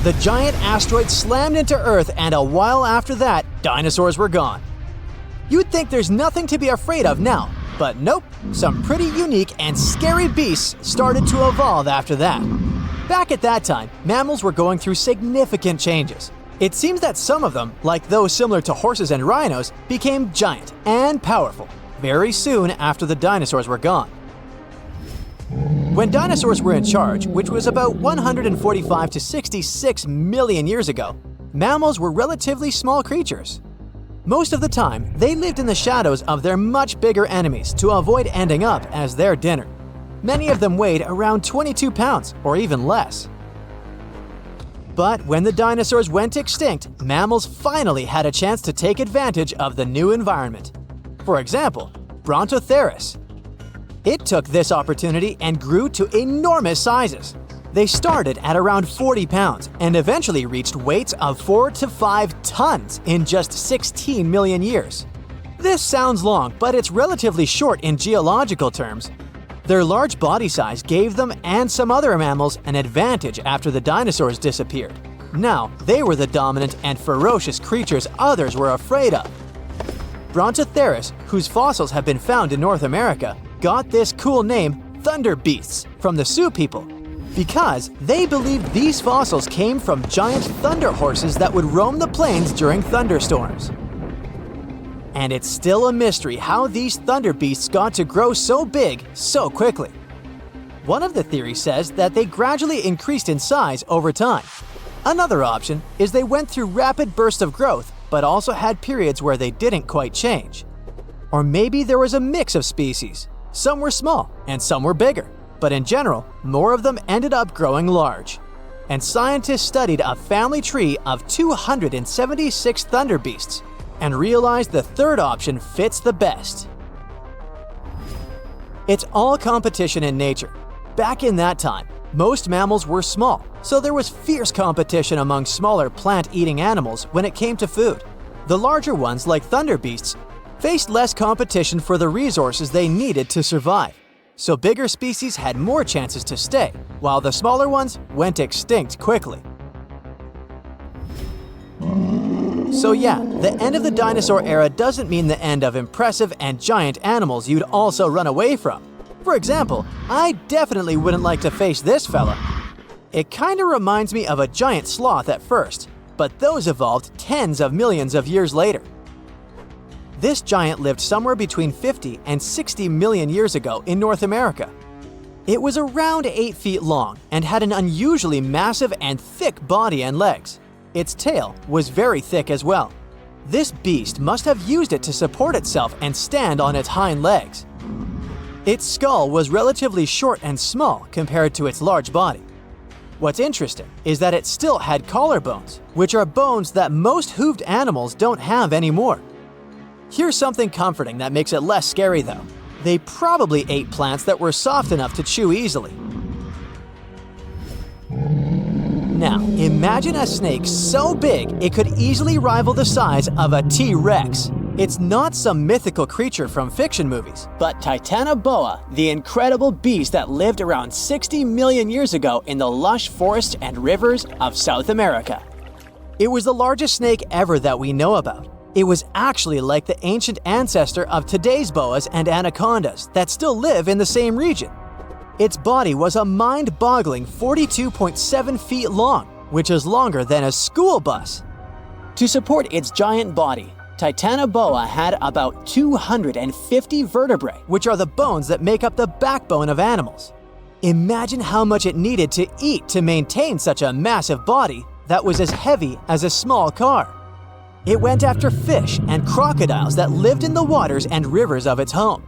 The giant asteroid slammed into Earth, and a while after that, dinosaurs were gone. You'd think there's nothing to be afraid of now, but nope, some pretty unique and scary beasts started to evolve after that. Back at that time, mammals were going through significant changes. It seems that some of them, like those similar to horses and rhinos, became giant and powerful very soon after the dinosaurs were gone. When dinosaurs were in charge, which was about 145 to 66 million years ago, mammals were relatively small creatures. Most of the time, they lived in the shadows of their much bigger enemies to avoid ending up as their dinner. Many of them weighed around 22 pounds or even less. But when the dinosaurs went extinct, mammals finally had a chance to take advantage of the new environment. For example, Brontosaurus. It took this opportunity and grew to enormous sizes. They started at around 40 pounds and eventually reached weights of 4 to 5 tons in just 16 million years. This sounds long, but it's relatively short in geological terms. Their large body size gave them and some other mammals an advantage after the dinosaurs disappeared. Now, they were the dominant and ferocious creatures others were afraid of. Brontosaurus, whose fossils have been found in North America, got this cool name, Thunder Beasts, from the Sioux people, because they believed these fossils came from giant thunder horses that would roam the plains during thunderstorms. And it's still a mystery how these thunder beasts got to grow so big so quickly. One of the theories says that they gradually increased in size over time. Another option is they went through rapid bursts of growth, but also had periods where they didn't quite change. Or maybe there was a mix of species. Some were small and some were bigger, but in general, more of them ended up growing large. And scientists studied a family tree of 276 thunder beasts and realized the third option fits the best. It's all competition in nature. Back in that time, most mammals were small, so there was fierce competition among smaller plant-eating animals when it came to food. The larger ones, like thunder beasts, faced less competition for the resources they needed to survive, so bigger species had more chances to stay, while the smaller ones went extinct quickly. So yeah, the end of the dinosaur era doesn't mean the end of impressive and giant animals you'd also run away from. For example, I definitely wouldn't like to face this fella. It kinda reminds me of a giant sloth at first, but those evolved tens of millions of years later. This giant lived somewhere between 50 and 60 million years ago in North America. It was around 8 feet long and had an unusually massive and thick body and legs. Its tail was very thick as well. This beast must have used it to support itself and stand on its hind legs. Its skull was relatively short and small compared to its large body. What's interesting is that it still had collarbones, which are bones that most hooved animals don't have anymore. Here's something comforting that makes it less scary though. They probably ate plants that were soft enough to chew easily. Now, imagine a snake so big it could easily rival the size of a T-Rex. It's not some mythical creature from fiction movies, but Titanoboa, the incredible beast that lived around 60 million years ago in the lush forests and rivers of South America. It was the largest snake ever that we know about. It was actually like the ancient ancestor of today's boas and anacondas that still live in the same region. Its body was a mind-boggling 42.7 feet long, which is longer than a school bus. To support its giant body, Titanoboa had about 250 vertebrae, which are the bones that make up the backbone of animals. Imagine how much it needed to eat to maintain such a massive body that was as heavy as a small car. It went after fish and crocodiles that lived in the waters and rivers of its home.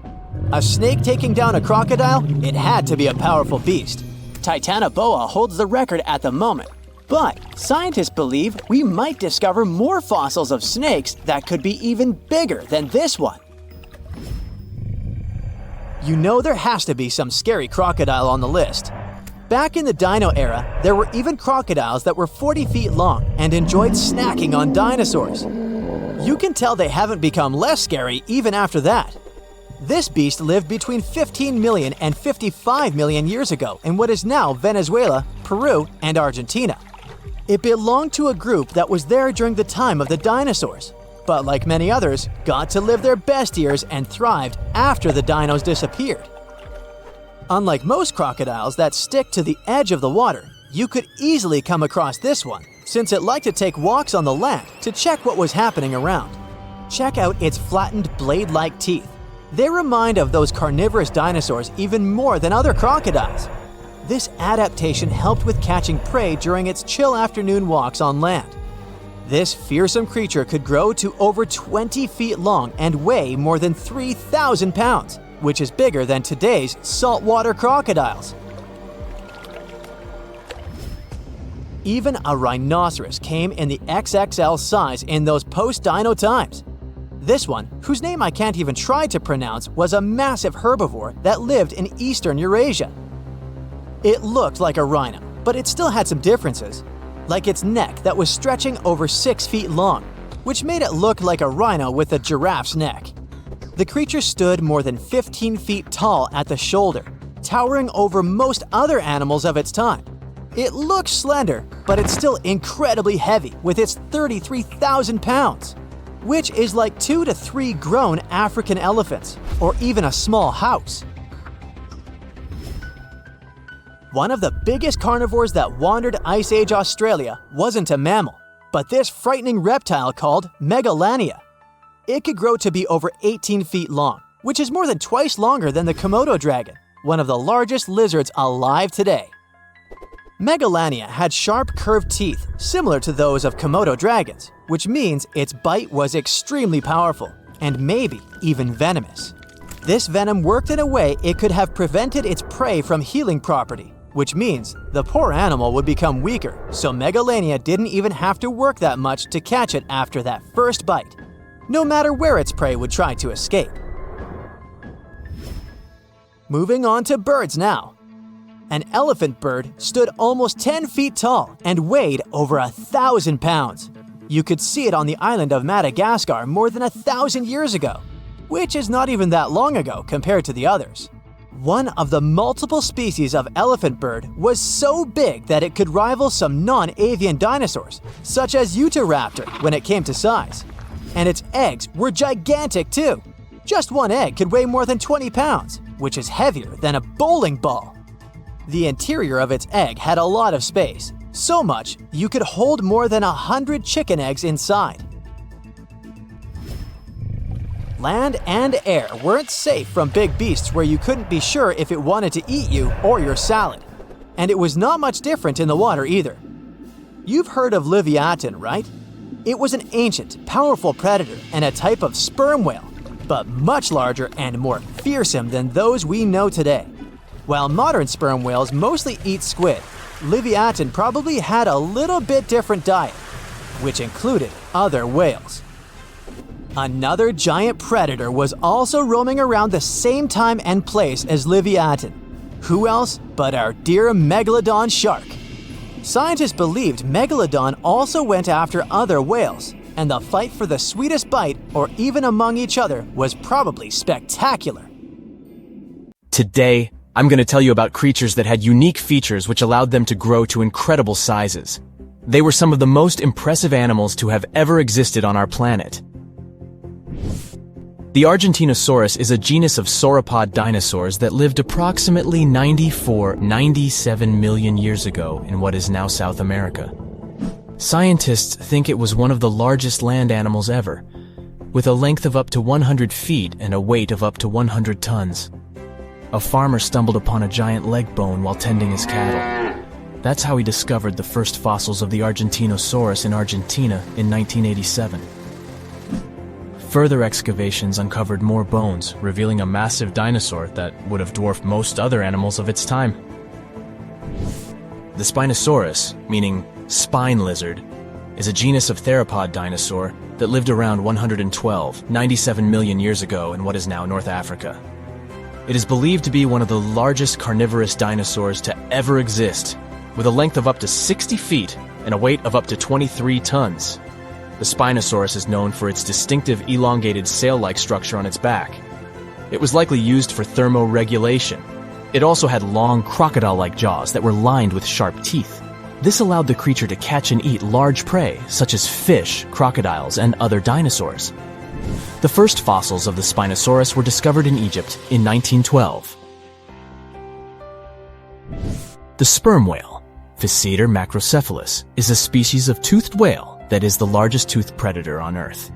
A snake taking down a crocodile? It had to be a powerful beast. Titanoboa holds the record at the moment. But scientists believe we might discover more fossils of snakes that could be even bigger than this one. You know there has to be some scary crocodile on the list. Back in the dino era, there were even crocodiles that were 40 feet long and enjoyed snacking on dinosaurs. You can tell they haven't become less scary even after that. This beast lived between 15 million and 55 million years ago in what is now Venezuela, Peru, and Argentina. It belonged to a group that was there during the time of the dinosaurs, but like many others, got to live their best years and thrived after the dinos disappeared. Unlike most crocodiles that stick to the edge of the water, you could easily come across this one, since it liked to take walks on the land to check what was happening around. Check out its flattened blade-like teeth. They remind of those carnivorous dinosaurs even more than other crocodiles. This adaptation helped with catching prey during its chill afternoon walks on land. This fearsome creature could grow to over 20 feet long and weigh more than 3,000 pounds, which is bigger than today's saltwater crocodiles. Even a rhinoceros came in the XXL size in those post-dino times. This one, whose name I can't even try to pronounce, was a massive herbivore that lived in eastern Eurasia. It looked like a rhino, but it still had some differences, like its neck that was stretching over 6 feet long, which made it look like a rhino with a giraffe's neck. The creature stood more than 15 feet tall at the shoulder, towering over most other animals of its time. It looks slender, but it's still incredibly heavy with its 33,000 pounds, which is like 2 to 3 grown African elephants, or even a small house. One of the biggest carnivores that wandered Ice Age Australia wasn't a mammal, but this frightening reptile called Megalania. It could grow to be over 18 feet long, which is more than twice longer than the Komodo dragon, one of the largest lizards alive today. Megalania had sharp curved teeth similar to those of Komodo dragons, which means its bite was extremely powerful and maybe even venomous. This venom worked in a way it could have prevented its prey from healing property, which means the poor animal would become weaker, so Megalania didn't even have to work that much to catch it after that first bite, no matter where its prey would try to escape. Moving on to birds now. An elephant bird stood almost 10 feet tall and weighed over 1,000 pounds. You could see it on the island of Madagascar more than 1,000 years ago, which is not even that long ago compared to the others. One of the multiple species of elephant bird was so big that it could rival some non-avian dinosaurs, such as Utahraptor when it came to size. And its eggs were gigantic too. Just one egg could weigh more than 20 pounds, which is heavier than a bowling ball. The interior of its egg had a lot of space, so much you could hold more than 100 chicken eggs inside. Land and air weren't safe from big beasts where you couldn't be sure if it wanted to eat you or your salad. And it was not much different in the water either. You've heard of Leviathan, right? It was an ancient, powerful predator and a type of sperm whale, but much larger and more fearsome than those we know today. While modern sperm whales mostly eat squid, Leviathan probably had a little bit different diet, which included other whales. Another giant predator was also roaming around the same time and place as Leviathan. Who else but our dear Megalodon shark? Scientists believed Megalodon also went after other whales, and the fight for the sweetest bite, or even among each other, was probably spectacular. Today, I'm going to tell you about creatures that had unique features which allowed them to grow to incredible sizes. They were some of the most impressive animals to have ever existed on our planet. The Argentinosaurus is a genus of sauropod dinosaurs that lived approximately 97 million years ago in what is now South America. Scientists think it was one of the largest land animals ever, with a length of up to 100 feet and a weight of up to 100 tons. A farmer stumbled upon a giant leg bone while tending his cattle. That's how he discovered the first fossils of the Argentinosaurus in Argentina in 1987. Further excavations uncovered more bones, revealing a massive dinosaur that would have dwarfed most other animals of its time. The Spinosaurus, meaning spine lizard, is a genus of theropod dinosaur that lived around 97 million years ago in what is now North Africa. It is believed to be one of the largest carnivorous dinosaurs to ever exist, with a length of up to 60 feet and a weight of up to 23 tons. The Spinosaurus is known for its distinctive elongated sail-like structure on its back. It was likely used for thermoregulation. It also had long crocodile-like jaws that were lined with sharp teeth. This allowed the creature to catch and eat large prey, such as fish, crocodiles, and other dinosaurs. The first fossils of the Spinosaurus were discovered in Egypt in 1912. The sperm whale, Physeter macrocephalus, is a species of toothed whale that is the largest toothed predator on Earth.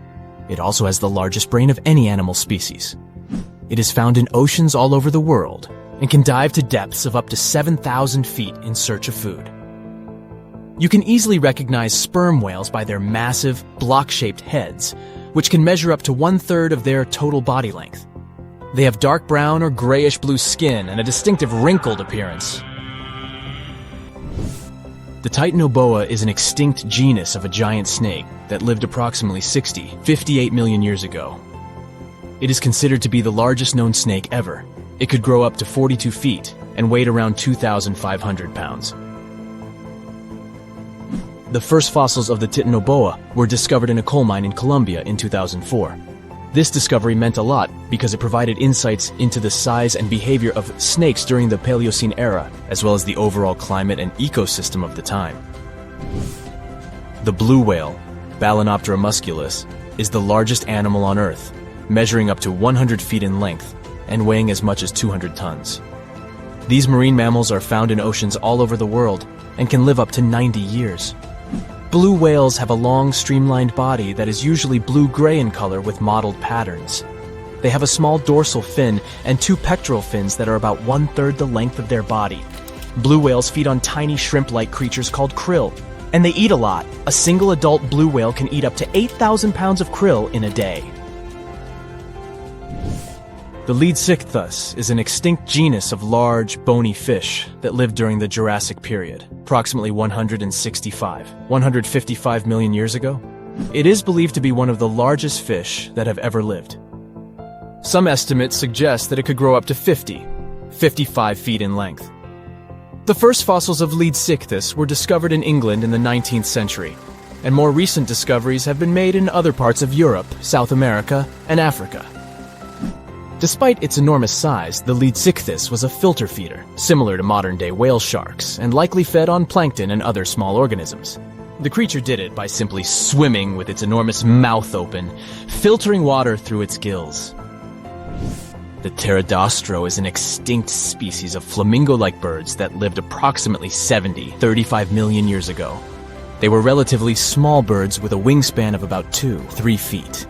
It also has the largest brain of any animal species. It is found in oceans all over the world and can dive to depths of up to 7,000 feet in search of food. You can easily recognize sperm whales by their massive, block-shaped heads, which can measure up to 1/3 of their total body length. They have dark brown or grayish-blue skin and a distinctive wrinkled appearance. The Titanoboa is an extinct genus of a giant snake that lived approximately 58 million years ago. It is considered to be the largest known snake ever. It could grow up to 42 feet and weighed around 2,500 pounds. The first fossils of the Titanoboa were discovered in a coal mine in Colombia in 2004. This discovery meant a lot because it provided insights into the size and behavior of snakes during the Paleocene era, as well as the overall climate and ecosystem of the time. The blue whale, Balænoptera musculus, is the largest animal on Earth, measuring up to 100 feet in length and weighing as much as 200 tons. These marine mammals are found in oceans all over the world and can live up to 90 years. Blue whales have a long, streamlined body that is usually blue-gray in color with mottled patterns. They have a small dorsal fin and 2 pectoral fins that are about 1/3 the length of their body. Blue whales feed on tiny shrimp-like creatures called krill, and they eat a lot. A single adult blue whale can eat up to 8,000 pounds of krill in a day. The Leadsichthus is an extinct genus of large, bony fish that lived during the Jurassic period, approximately 155 million years ago. It is believed to be one of the largest fish that have ever lived. Some estimates suggest that it could grow up to 55 feet in length. The first fossils of Leadsichthus were discovered in England in the 19th century, and more recent discoveries have been made in other parts of Europe, South America, and Africa. Despite its enormous size, the Leadsichthus was a filter feeder, similar to modern-day whale sharks, and likely fed on plankton and other small organisms. The creature did it by simply swimming with its enormous mouth open, filtering water through its gills. The Pterodostro is an extinct species of flamingo-like birds that lived approximately 35 million years ago. They were relatively small birds with a wingspan of about 2-3 feet.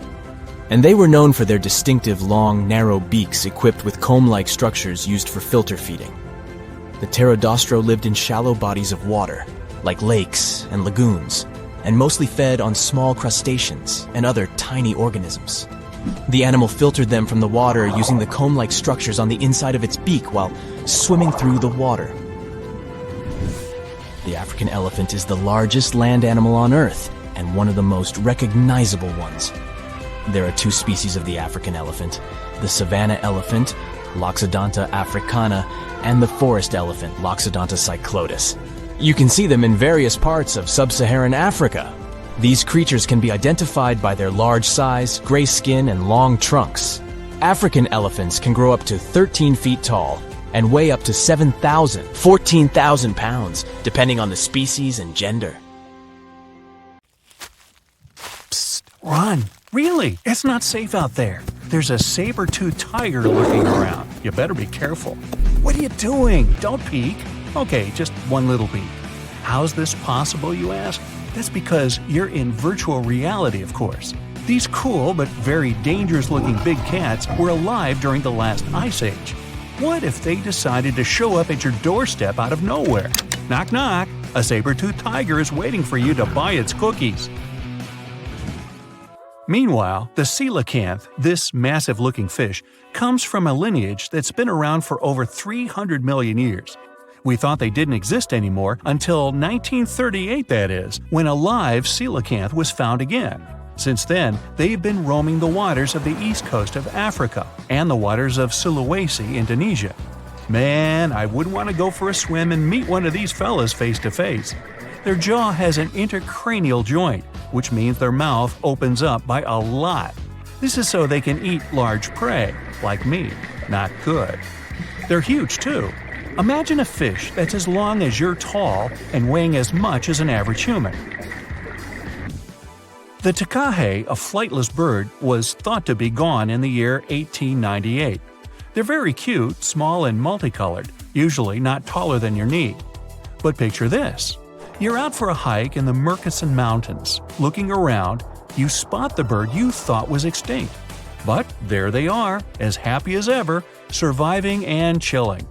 And they were known for their distinctive long, narrow beaks equipped with comb-like structures used for filter feeding. The Pterodostro lived in shallow bodies of water, like lakes and lagoons, and mostly fed on small crustaceans and other tiny organisms. The animal filtered them from the water using the comb-like structures on the inside of its beak while swimming through the water. The African elephant is the largest land animal on Earth and one of the most recognizable ones. There are 2 species of the African elephant, the savanna elephant, Loxodonta africana, and the forest elephant, Loxodonta cyclotis. You can see them in various parts of sub-Saharan Africa. These creatures can be identified by their large size, gray skin, and long trunks. African elephants can grow up to 13 feet tall and weigh up to 14,000 pounds, depending on the species and gender. Psst, run! Really, it's not safe out there. There's a saber-toothed tiger lurking around. You better be careful. What are you doing? Don't peek. Okay, just one little peek. How's this possible, you ask? That's because you're in virtual reality, of course. These cool but very dangerous-looking big cats were alive during the last ice age. What if they decided to show up at your doorstep out of nowhere? Knock, knock. A saber-toothed tiger is waiting for you to buy its cookies. Meanwhile, the coelacanth, this massive-looking fish, comes from a lineage that's been around for over 300 million years. We thought they didn't exist anymore until 1938, that is, when a live coelacanth was found again. Since then, they've been roaming the waters of the east coast of Africa and the waters of Sulawesi, Indonesia. Man, I wouldn't want to go for a swim and meet one of these fellas face to face. Their jaw has an intercranial joint, which means their mouth opens up by a lot. This is so they can eat large prey, like me. Not good. They're huge, too. Imagine a fish that's as long as you're tall and weighing as much as an average human. The takahe, a flightless bird, was thought to be gone in the year 1898. They're very cute, small and multicolored, usually not taller than your knee. But picture this. You're out for a hike in the Murchison Mountains. Looking around, you spot the bird you thought was extinct. But there they are, as happy as ever, surviving and chilling.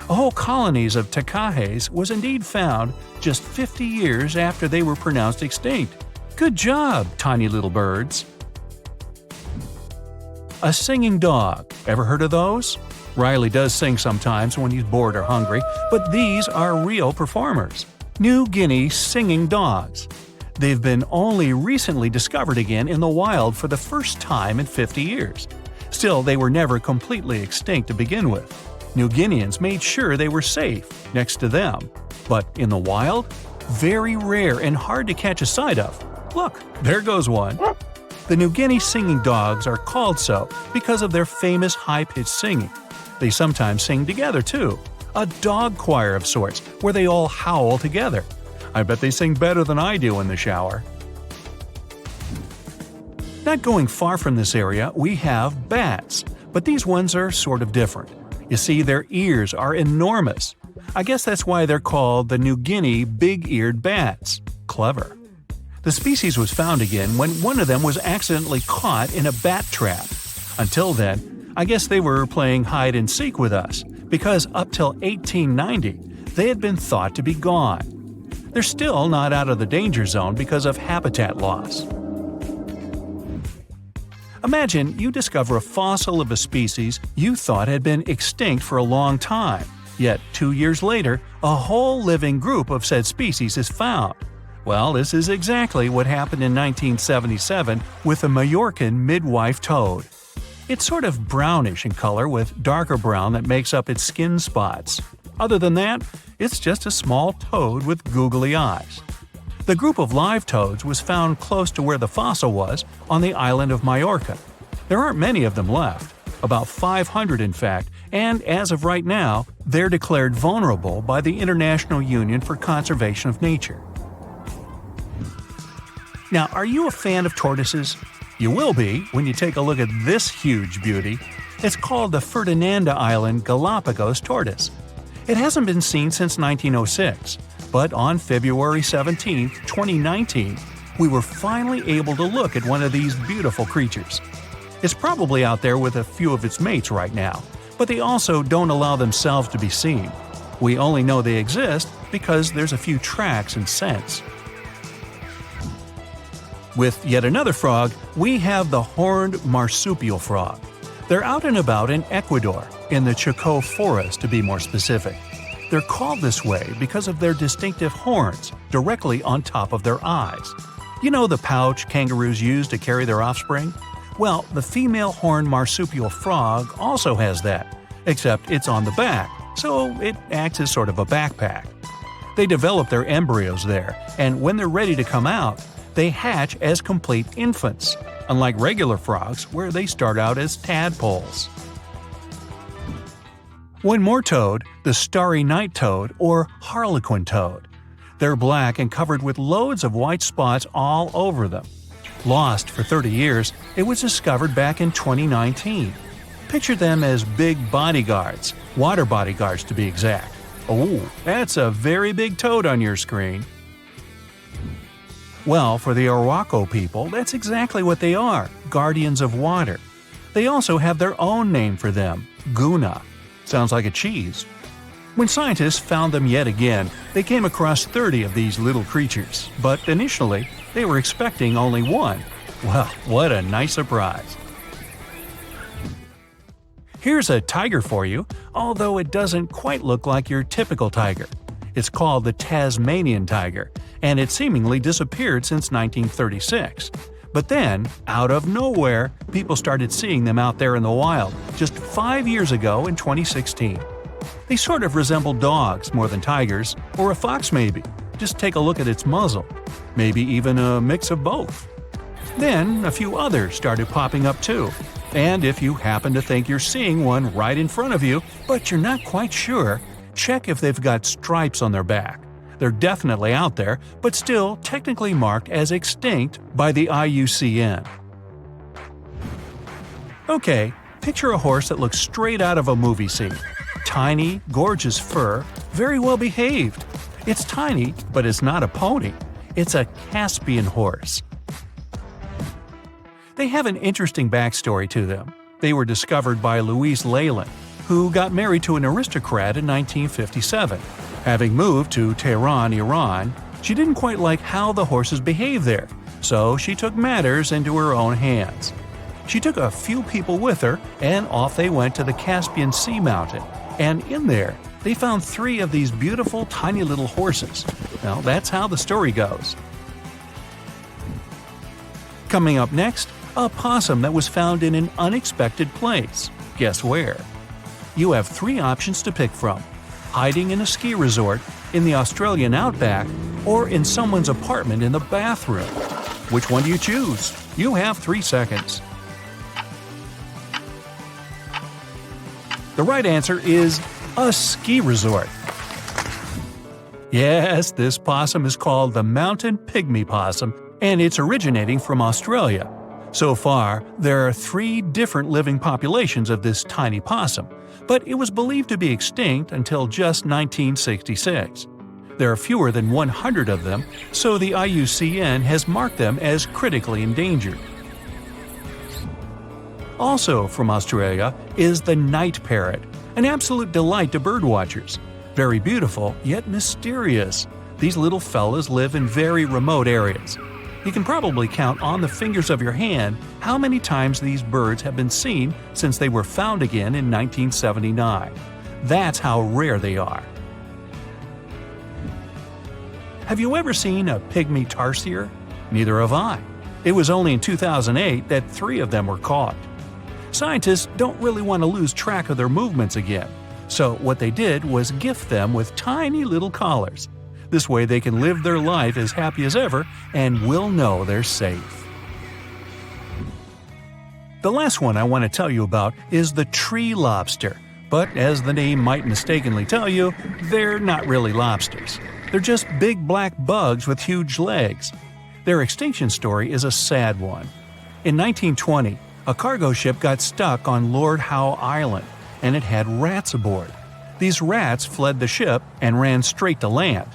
Whole colonies of takahes was indeed found just 50 years after they were pronounced extinct. Good job, tiny little birds! A singing dog. Ever heard of those? Riley does sing sometimes when he's bored or hungry, but these are real performers. New Guinea singing dogs. They've been only recently discovered again in the wild for the first time in 50 years. Still, they were never completely extinct to begin with. New Guineans made sure they were safe next to them. But in the wild? Very rare and hard to catch a sight of. Look, there goes one. The New Guinea singing dogs are called so because of their famous high-pitched singing. They sometimes sing together too. A dog choir of sorts, where they all howl together. I bet they sing better than I do in the shower. Not going far from this area, we have bats, but these ones are sort of different. You see, their ears are enormous. I guess that's why they're called the New Guinea big-eared bats. Clever. The species was found again when one of them was accidentally caught in a bat trap. Until then, I guess they were playing hide-and-seek with us, because up till 1890, they had been thought to be gone. They're still not out of the danger zone because of habitat loss. Imagine you discover a fossil of a species you thought had been extinct for a long time, yet 2 years later, a whole living group of said species is found. Well, this is exactly what happened in 1977 with the Majorcan midwife toad. It's sort of brownish in color with darker brown that makes up its skin spots. Other than that, it's just a small toad with googly eyes. The group of live toads was found close to where the fossil was, on the island of Majorca. There aren't many of them left, about 500 in fact, and as of right now, they're declared vulnerable by the International Union for Conservation of Nature. Now, are you a fan of tortoises? You will be when you take a look at this huge beauty. It's called the Ferdinanda Island Galapagos tortoise. It hasn't been seen since 1906. But on February 17, 2019, we were finally able to look at one of these beautiful creatures. It's probably out there with a few of its mates right now, but they also don't allow themselves to be seen. We only know they exist because there's a few tracks and scents. With yet another frog, we have the horned marsupial frog. They're out and about in Ecuador, in the Chocó Forest to be more specific. They're called this way because of their distinctive horns directly on top of their eyes. You know the pouch kangaroos use to carry their offspring? Well, the female horned marsupial frog also has that, except it's on the back, so it acts as sort of a backpack. They develop their embryos there, and when they're ready to come out, they hatch as complete infants, unlike regular frogs where they start out as tadpoles. One more toad, the starry night toad or harlequin toad. They're black and covered with loads of white spots all over them. Lost for 30 years, it was discovered back in 2019. Picture them as big bodyguards, water bodyguards to be exact. Oh, that's a very big toad on your screen. Well, for the Arhuaco people, that's exactly what they are, guardians of water. They also have their own name for them, Guna. Sounds like a cheese. When scientists found them yet again, they came across 30 of these little creatures, but initially, they were expecting only one. Well, what a nice surprise. Here's a tiger for you, although it doesn't quite look like your typical tiger. It's called the Tasmanian tiger, and it seemingly disappeared since 1936. But then, out of nowhere, people started seeing them out there in the wild just 5 years ago in 2016. They sort of resemble dogs more than tigers, or a fox maybe. Just take a look at its muzzle. Maybe even a mix of both. Then, a few others started popping up too. And if you happen to think you're seeing one right in front of you, but you're not quite sure, check if they've got stripes on their back. They're definitely out there, but still technically marked as extinct by the IUCN. Okay, picture a horse that looks straight out of a movie scene. Tiny, gorgeous fur, very well behaved. It's tiny, but it's not a pony. It's a Caspian horse. They have an interesting backstory to them. They were discovered by Louise Leyland, who got married to an aristocrat in 1957. Having moved to Tehran, Iran, she didn't quite like how the horses behaved there, so she took matters into her own hands. She took a few people with her, and off they went to the Caspian Sea mountain. And in there, they found 3 of these beautiful tiny little horses. Well, that's how the story goes. Coming up next, a possum that was found in an unexpected place. Guess where? You have 3 options to pick from: hiding in a ski resort, in the Australian outback, or in someone's apartment in the bathroom. Which one do you choose? You have 3 seconds. The right answer is a ski resort. Yes, this possum is called the mountain pygmy possum, and it's originating from Australia. So far, there are 3 different living populations of this tiny possum, but it was believed to be extinct until just 1966. There are fewer than 100 of them, so the IUCN has marked them as critically endangered. Also from Australia is the night parrot, an absolute delight to birdwatchers. Very beautiful, yet mysterious. These little fellas live in very remote areas. You can probably count on the fingers of your hand how many times these birds have been seen since they were found again in 1979. That's how rare they are. Have you ever seen a pygmy tarsier? Neither have I. It was only in 2008 that 3 of them were caught. Scientists don't really want to lose track of their movements again, so what they did was gift them with tiny little collars. This way they can live their life as happy as ever and will know they're safe. The last one I want to tell you about is the tree lobster, but as the name might mistakenly tell you, they're not really lobsters. They're just big black bugs with huge legs. Their extinction story is a sad one. In 1920, a cargo ship got stuck on Lord Howe Island, and it had rats aboard. These rats fled the ship and ran straight to land.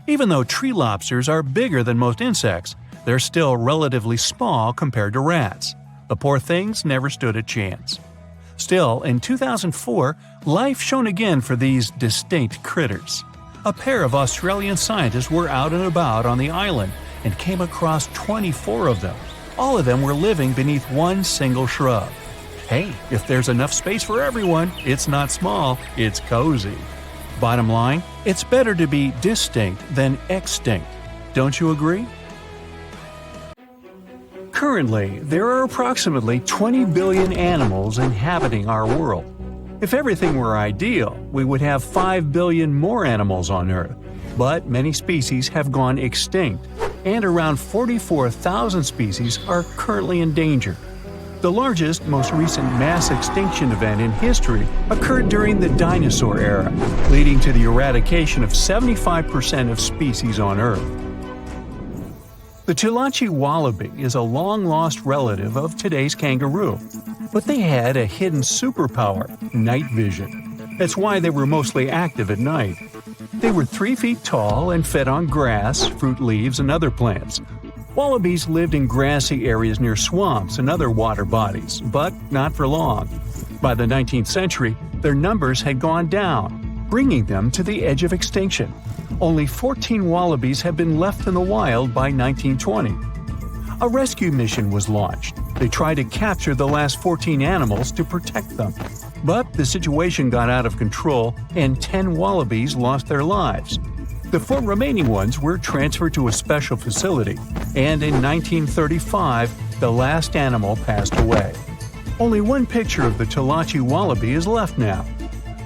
Even though tree lobsters are bigger than most insects, they're still relatively small compared to rats. The poor things never stood a chance. Still, in 2004, life shone again for these distinct critters. A pair of Australian scientists were out and about on the island and came across 24 of them. All of them were living beneath one single shrub. Hey, if there's enough space for everyone, it's not small, it's cozy. Bottom line, it's better to be distinct than extinct. Don't you agree? Currently, there are approximately 20 billion animals inhabiting our world. If everything were ideal, we would have 5 billion more animals on Earth. But many species have gone extinct, and around 44,000 species are currently in danger. The largest, most recent mass extinction event in history occurred during the dinosaur era, leading to the eradication of 75% of species on Earth. The Tulachi wallaby is a long-lost relative of today's kangaroo, but they had a hidden superpower, night vision. That's why they were mostly active at night. They were 3 feet tall and fed on grass, fruit leaves, and other plants. Wallabies lived in grassy areas near swamps and other water bodies, but not for long. By the 19th century, their numbers had gone down, bringing them to the edge of extinction. Only 14 wallabies had been left in the wild by 1920. A rescue mission was launched. They tried to capture the last 14 animals to protect them. But the situation got out of control and 10 wallabies lost their lives. The 4 remaining ones were transferred to a special facility, and in 1935, the last animal passed away. Only one picture of the Tulachi wallaby is left now.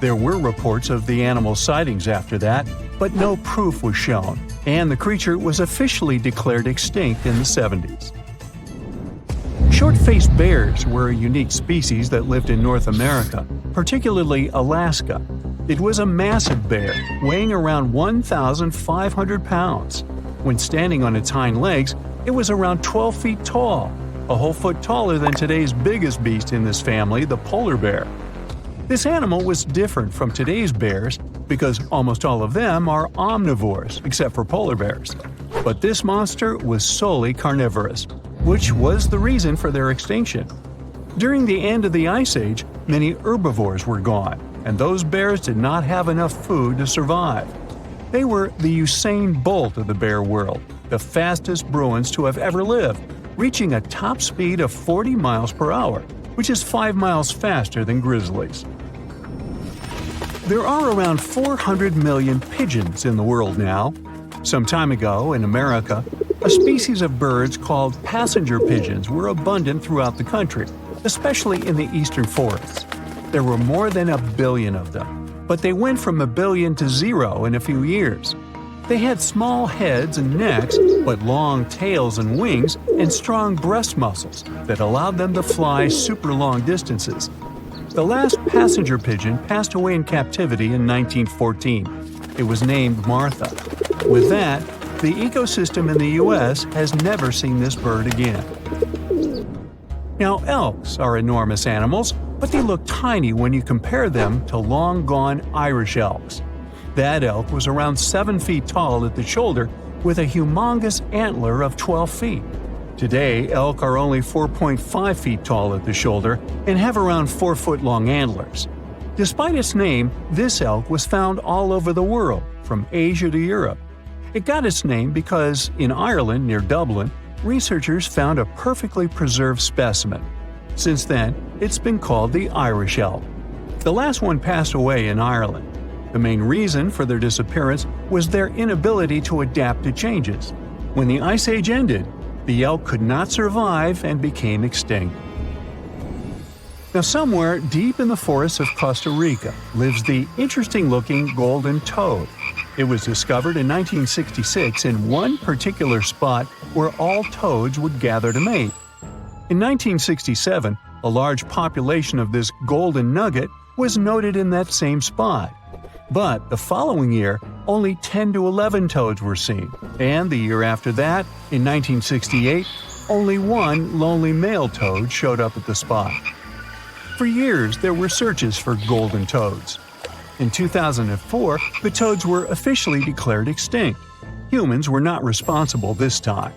There were reports of the animal's sightings after that, but no proof was shown, and the creature was officially declared extinct in the 70s. Short-faced bears were a unique species that lived in North America, particularly Alaska. It was a massive bear, weighing around 1,500 pounds. When standing on its hind legs, it was around 12 feet tall, a whole foot taller than today's biggest beast in this family, the polar bear. This animal was different from today's bears because almost all of them are omnivores, except for polar bears. But this monster was solely carnivorous, which was the reason for their extinction. During the end of the Ice Age, many herbivores were gone, and those bears did not have enough food to survive. They were the Usain Bolt of the bear world, the fastest Bruins to have ever lived, reaching a top speed of 40 miles per hour, which is 5 miles faster than grizzlies. There are around 400 million pigeons in the world now. Some time ago, in America, a species of birds called passenger pigeons were abundant throughout the country, especially in the eastern forests. There were more than 1 billion of them, but they went from 1 billion to 0 in a few years. They had small heads and necks, but long tails and wings and strong breast muscles that allowed them to fly super long distances. The last passenger pigeon passed away in captivity in 1914. It was named Martha. With that, the ecosystem in the U.S. has never seen this bird again. Now, elks are enormous animals, but they look tiny when you compare them to long-gone Irish elks. That elk was around 7 feet tall at the shoulder with a humongous antler of 12 feet. Today, elk are only 4.5 feet tall at the shoulder and have around 4-foot-long antlers. Despite its name, this elk was found all over the world, from Asia to Europe. It got its name because, in Ireland near Dublin, researchers found a perfectly preserved specimen. Since then, it's been called the Irish elk. The last one passed away in Ireland. The main reason for their disappearance was their inability to adapt to changes. When the Ice Age ended, the elk could not survive and became extinct. Now, somewhere deep in the forests of Costa Rica lives the interesting-looking golden toad. It was discovered in 1966 in one particular spot where all toads would gather to mate. In 1967, a large population of this golden nugget was noted in that same spot. But the following year, only 10 to 11 toads were seen, and the year after that, in 1968, only one lonely male toad showed up at the spot. For years, there were searches for golden toads. In 2004, the toads were officially declared extinct. Humans were not responsible this time.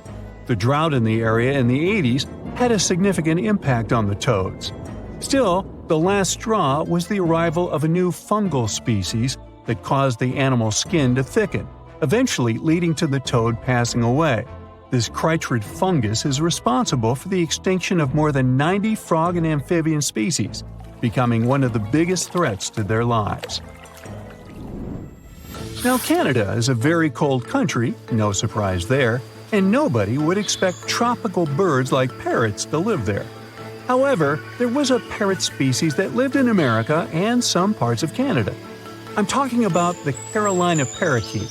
The drought in the area in the 80s had a significant impact on the toads. Still, the last straw was the arrival of a new fungal species that caused the animal's skin to thicken, eventually leading to the toad passing away. This chytrid fungus is responsible for the extinction of more than 90 frog and amphibian species, becoming one of the biggest threats to their lives. Now, Canada is a very cold country, no surprise there, and nobody would expect tropical birds like parrots to live there. However, there was a parrot species that lived in America and some parts of Canada. I'm talking about the Carolina parakeet.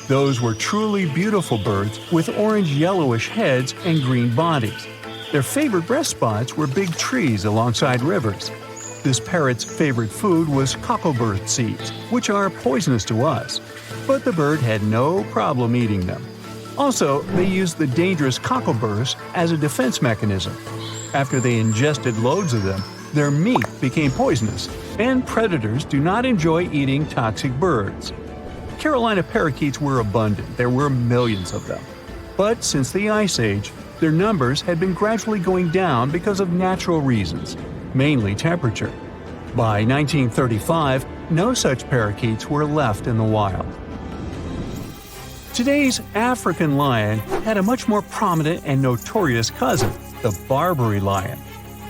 Those were truly beautiful birds with orange-yellowish heads and green bodies. Their favorite rest spots were big trees alongside rivers. This parrot's favorite food was cocklebur seeds, which are poisonous to us, but the bird had no problem eating them. Also, they used the dangerous cockleburs as a defense mechanism. After they ingested loads of them, their meat became poisonous, and predators do not enjoy eating toxic birds. Carolina parakeets were abundant, there were millions of them. But since the Ice Age, their numbers had been gradually going down because of natural reasons, mainly temperature. By 1935, no such parakeets were left in the wild. Today's African lion had a much more prominent and notorious cousin, the Barbary lion.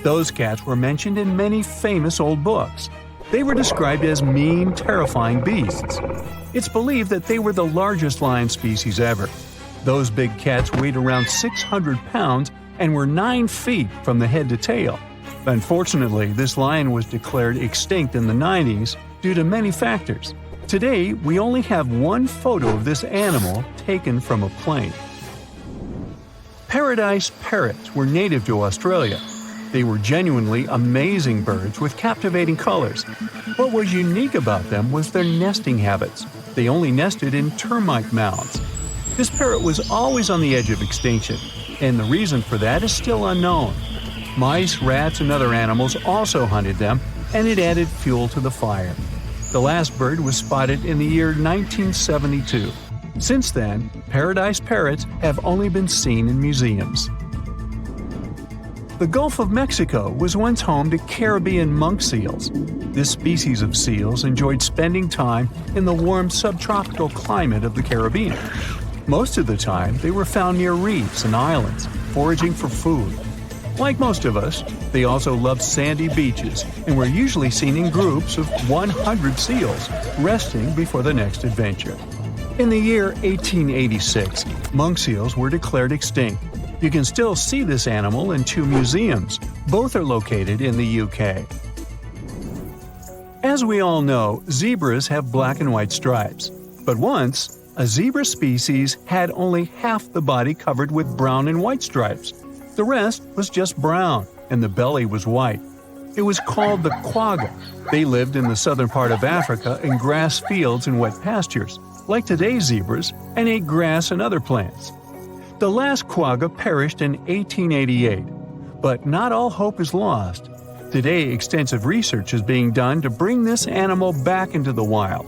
Those cats were mentioned in many famous old books. They were described as mean, terrifying beasts. It's believed that they were the largest lion species ever. Those big cats weighed around 600 pounds and were 9 feet from the head to tail. Unfortunately, this lion was declared extinct in the 90s due to many factors. Today, we only have one photo of this animal taken from a plane. Paradise parrots were native to Australia. They were genuinely amazing birds with captivating colors. What was unique about them was their nesting habits. They only nested in termite mounds. This parrot was always on the edge of extinction, and the reason for that is still unknown. Mice, rats, and other animals also hunted them, and it added fuel to the fire. The last bird was spotted in the year 1972. Since then, paradise parrots have only been seen in museums. The Gulf of Mexico was once home to Caribbean monk seals. This species of seals enjoyed spending time in the warm subtropical climate of the Caribbean. Most of the time, they were found near reefs and islands, foraging for food. Like most of us, they also loved sandy beaches and were usually seen in groups of 100 seals, resting before the next adventure. In the year 1886, monk seals were declared extinct. You can still see this animal in 2 museums. Both are located in the UK. As we all know, zebras have black and white stripes. But once, a zebra species had only half the body covered with brown and white stripes. The rest was just brown, and the belly was white. It was called the quagga. They lived in the southern part of Africa in grass fields and wet pastures, like today's zebras, and ate grass and other plants. The last quagga perished in 1888, but not all hope is lost. Today, extensive research is being done to bring this animal back into the wild.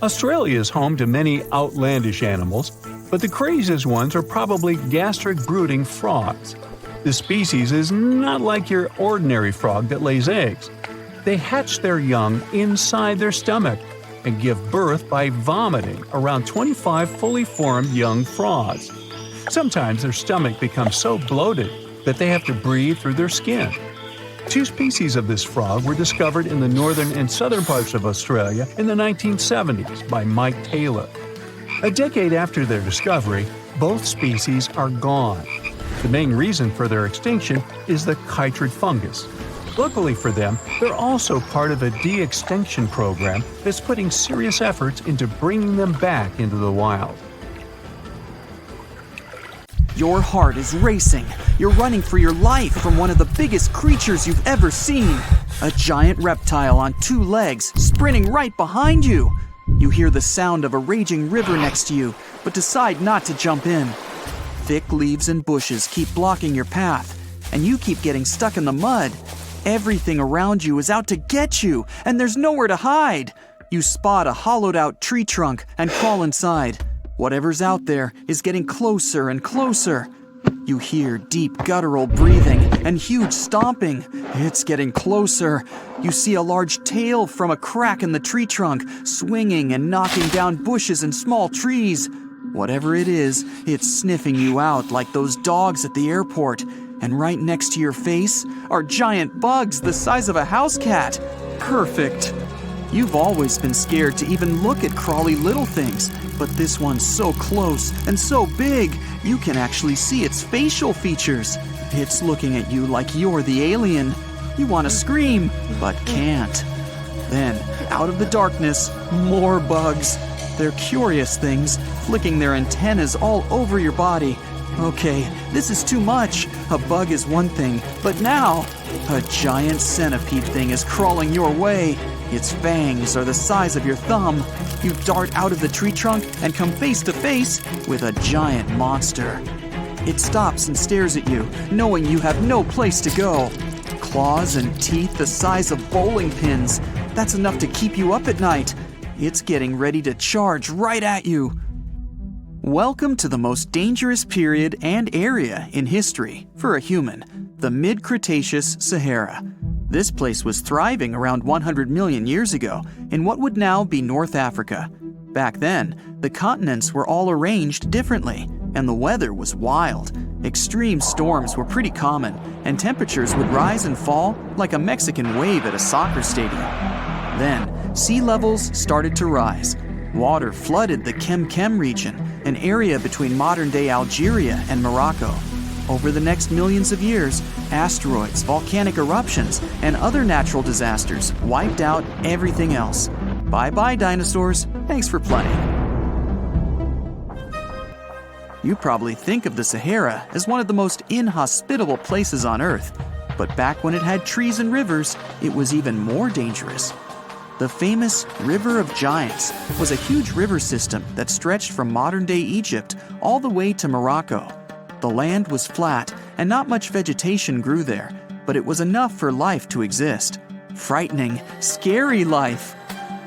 Australia is home to many outlandish animals, but the craziest ones are probably gastric brooding frogs. This species is not like your ordinary frog that lays eggs. They hatch their young inside their stomach and give birth by vomiting around 25 fully formed young frogs. Sometimes their stomach becomes so bloated that they have to breathe through their skin. 2 species of this frog were discovered in the northern and southern parts of Australia in the 1970s by Mike Taylor. A decade after their discovery, both species are gone. The main reason for their extinction is the chytrid fungus. Luckily for them, they're also part of a de-extinction program that's putting serious efforts into bringing them back into the wild. Your heart is racing. You're running for your life from one of the biggest creatures you've ever seen. A giant reptile on 2 legs, sprinting right behind you. You hear the sound of a raging river next to you, but decide not to jump in. Thick leaves and bushes keep blocking your path, and you keep getting stuck in the mud. Everything around you is out to get you, and there's nowhere to hide. You spot a hollowed-out tree trunk and crawl inside. Whatever's out there is getting closer and closer. You hear deep guttural breathing and huge stomping. It's getting closer. You see a large tail from a crack in the tree trunk, swinging and knocking down bushes and small trees. Whatever it is, it's sniffing you out like those dogs at the airport. And right next to your face are giant bugs the size of a house cat. Perfect. You've always been scared to even look at crawly little things, but this one's so close and so big, you can actually see its facial features. It's looking at you like you're the alien. You want to scream, but can't. Then, out of the darkness, more bugs. They're curious things, flicking their antennas all over your body. Okay, this is too much. A bug is one thing, but now, a giant centipede thing is crawling your way. Its fangs are the size of your thumb. You dart out of the tree trunk and come face to face with a giant monster. It stops and stares at you, knowing you have no place to go. Claws and teeth the size of bowling pins. That's enough to keep you up at night. It's getting ready to charge right at you. Welcome to the most dangerous period and area in history for a human, the mid-Cretaceous Sahara. This place was thriving around 100 million years ago in what would now be North Africa. Back then, the continents were all arranged differently, and the weather was wild. Extreme storms were pretty common, and temperatures would rise and fall like a Mexican wave at a soccer stadium. Then, sea levels started to rise. Water flooded the Kem region, an area between modern-day Algeria and Morocco. Over the next millions of years, asteroids, volcanic eruptions, and other natural disasters wiped out everything else. Bye-bye, dinosaurs. Thanks for playing. You probably think of the Sahara as one of the most inhospitable places on Earth, but back when it had trees and rivers, it was even more dangerous. The famous River of Giants was a huge river system that stretched from modern-day Egypt all the way to Morocco. The land was flat and not much vegetation grew there, but it was enough for life to exist. Frightening, scary life.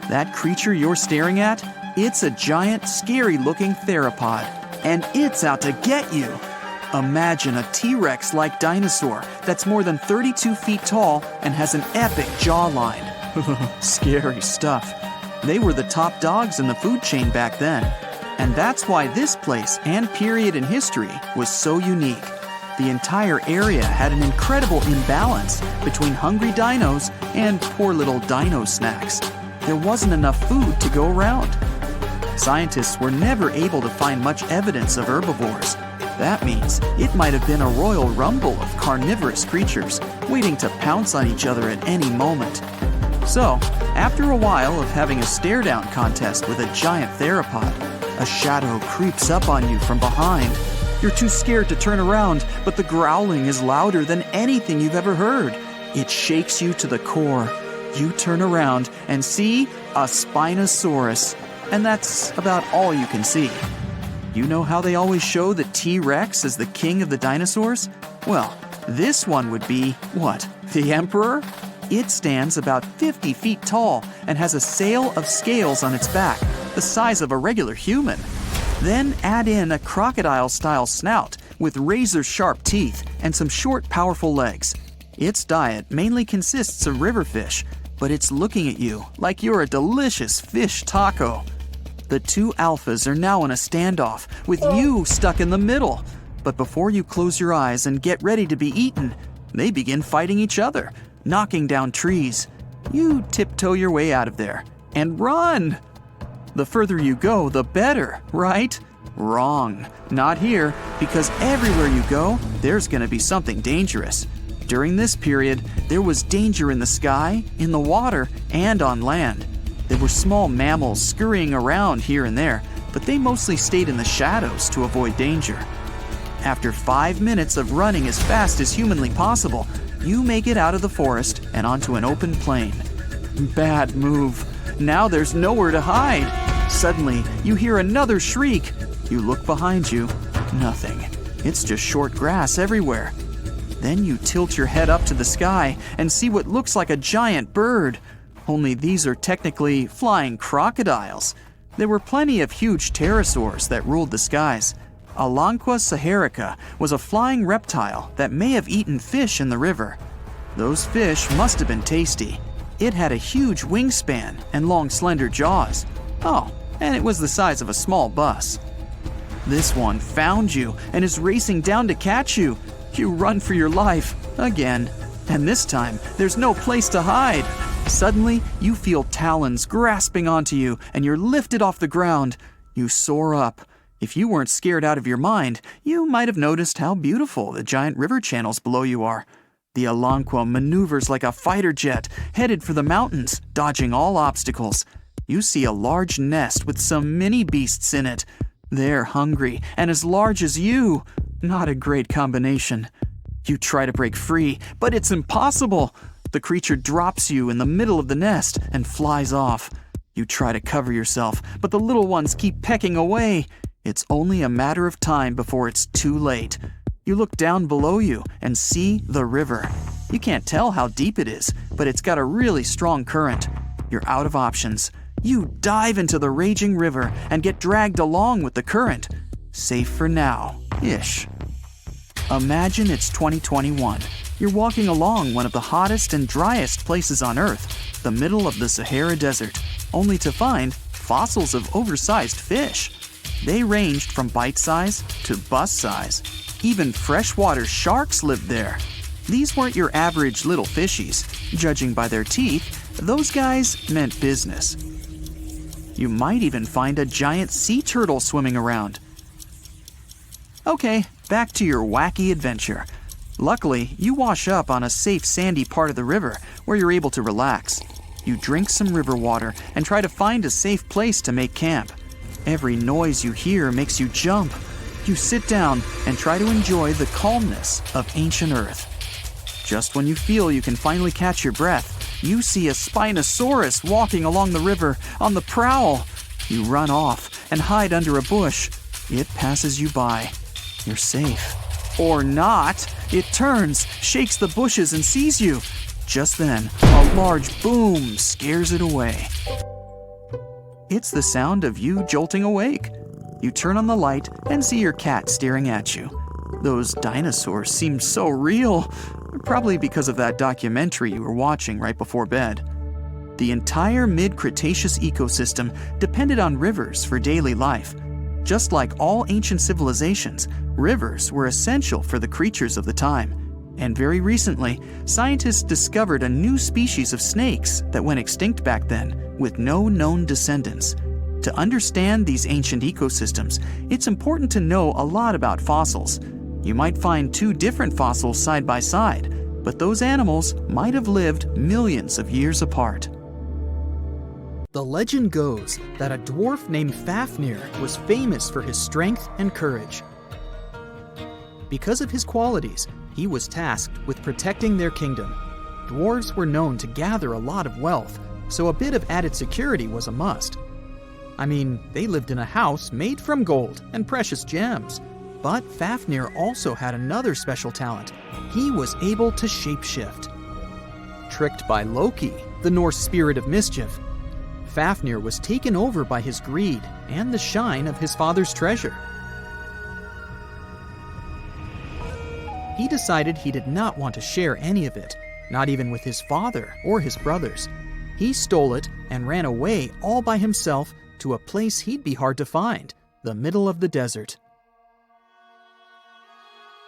That creature you're staring at, it's a giant, scary-looking theropod, and it's out to get you. Imagine a T-Rex-like dinosaur that's more than 32 feet tall and has an epic jawline. Scary stuff. They were the top dogs in the food chain back then. And that's why this place and period in history was so unique. The entire area had an incredible imbalance between hungry dinos and poor little dino snacks. There wasn't enough food to go around. Scientists were never able to find much evidence of herbivores. That means it might have been a royal rumble of carnivorous creatures waiting to pounce on each other at any moment. So, after a while of having a stare-down contest with a giant theropod, a shadow creeps up on you from behind. You're too scared to turn around, but the growling is louder than anything you've ever heard. It shakes you to the core. You turn around and see a Spinosaurus. And that's about all you can see. You know how they always show the T-Rex as the king of the dinosaurs? Well, this one would be, what, the emperor? It stands about 50 feet tall and has a sail of scales on its back, the size of a regular human. Then add in a crocodile-style snout with razor-sharp teeth and some short, powerful legs. Its diet mainly consists of river fish, but it's looking at you like you're a delicious fish taco. The two alphas are now in a standoff, with you stuck in the middle. But before you close your eyes and get ready to be eaten, they begin fighting each other, knocking down trees. You tiptoe your way out of there and run. The further you go, the better, right? Wrong. Not here, because everywhere you go, there's gonna be something dangerous. During this period, there was danger in the sky, in the water, and on land. There were small mammals scurrying around here and there, but they mostly stayed in the shadows to avoid danger. After 5 minutes of running as fast as humanly possible, you make it out of the forest and onto an open plain. Bad move. Now there's nowhere to hide. Suddenly, you hear another shriek. You look behind you. Nothing. It's just short grass everywhere. Then you tilt your head up to the sky and see what looks like a giant bird. Only these are technically flying crocodiles. There were plenty of huge pterosaurs that ruled the skies. Alanqua saharica was a flying reptile that may have eaten fish in the river. Those fish must have been tasty. It had a huge wingspan and long, slender jaws. Oh, and it was the size of a small bus. This one found you and is racing down to catch you. You run for your life, again. And this time, there's no place to hide. Suddenly, you feel talons grasping onto you and you're lifted off the ground. You soar up. If you weren't scared out of your mind, you might have noticed how beautiful the giant river channels below you are. The Alanqua maneuvers like a fighter jet, headed for the mountains, dodging all obstacles. You see a large nest with some mini beasts in it. They're hungry and as large as you. Not a great combination. You try to break free, but it's impossible. The creature drops you in the middle of the nest and flies off. You try to cover yourself, but the little ones keep pecking away. It's only a matter of time before it's too late. You look down below you and see the river. You can't tell how deep it is, but it's got a really strong current. You're out of options. You dive into the raging river and get dragged along with the current. Safe for now-ish. Imagine it's 2021. You're walking along one of the hottest and driest places on Earth, the middle of the Sahara Desert, only to find fossils of oversized fish. They ranged from bite size to bus size. Even freshwater sharks lived there. These weren't your average little fishies. Judging by their teeth, those guys meant business. You might even find a giant sea turtle swimming around. Okay, back to your wacky adventure. Luckily, you wash up on a safe sandy part of the river where you're able to relax. You drink some river water and try to find a safe place to make camp. Every noise you hear makes you jump. You sit down and try to enjoy the calmness of ancient Earth. Just when you feel you can finally catch your breath, you see a Spinosaurus walking along the river on the prowl. You run off and hide under a bush. It passes you by. You're safe. Or not. It turns, shakes the bushes, and sees you. Just then, a large boom scares it away. It's the sound of you jolting awake. You turn on the light and see your cat staring at you. Those dinosaurs seem so real, probably because of that documentary you were watching right before bed. The entire mid-Cretaceous ecosystem depended on rivers for daily life. Just like all ancient civilizations, rivers were essential for the creatures of the time. And very recently, scientists discovered a new species of snakes that went extinct back then, with no known descendants. To understand these ancient ecosystems, it's important to know a lot about fossils. You might find two different fossils side by side, but those animals might have lived millions of years apart. The legend goes that a dwarf named Fafnir was famous for his strength and courage. Because of his qualities, he was tasked with protecting their kingdom. Dwarves were known to gather a lot of wealth, so a bit of added security was a must. I mean, they lived in a house made from gold and precious gems. But Fafnir also had another special talent. He was able to shapeshift. Tricked by Loki, the Norse spirit of mischief, Fafnir was taken over by his greed and the shine of his father's treasure. He decided he did not want to share any of it, not even with his father or his brothers. He stole it and ran away all by himself to a place he'd be hard to find, the middle of the desert.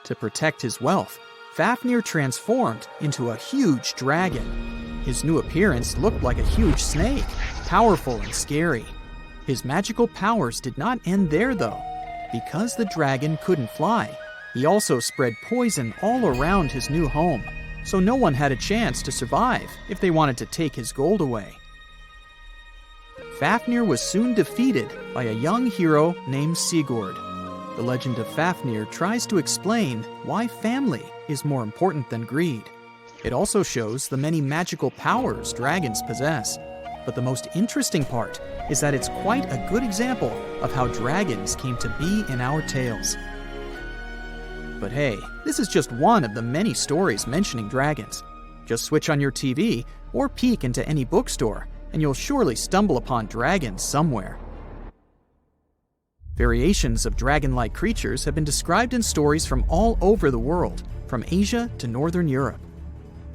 To protect his wealth, Fafnir transformed into a huge dragon. His new appearance looked like a huge snake, powerful and scary. His magical powers did not end there, though. Because the dragon couldn't fly, he also spread poison all around his new home, so no one had a chance to survive if they wanted to take his gold away. Fafnir was soon defeated by a young hero named Sigurd. The legend of Fafnir tries to explain why family is more important than greed. It also shows the many magical powers dragons possess. But the most interesting part is that it's quite a good example of how dragons came to be in our tales. But hey, this is just one of the many stories mentioning dragons. Just switch on your TV or peek into any bookstore, and you'll surely stumble upon dragons somewhere. Variations of dragon-like creatures have been described in stories from all over the world, from Asia to Northern Europe.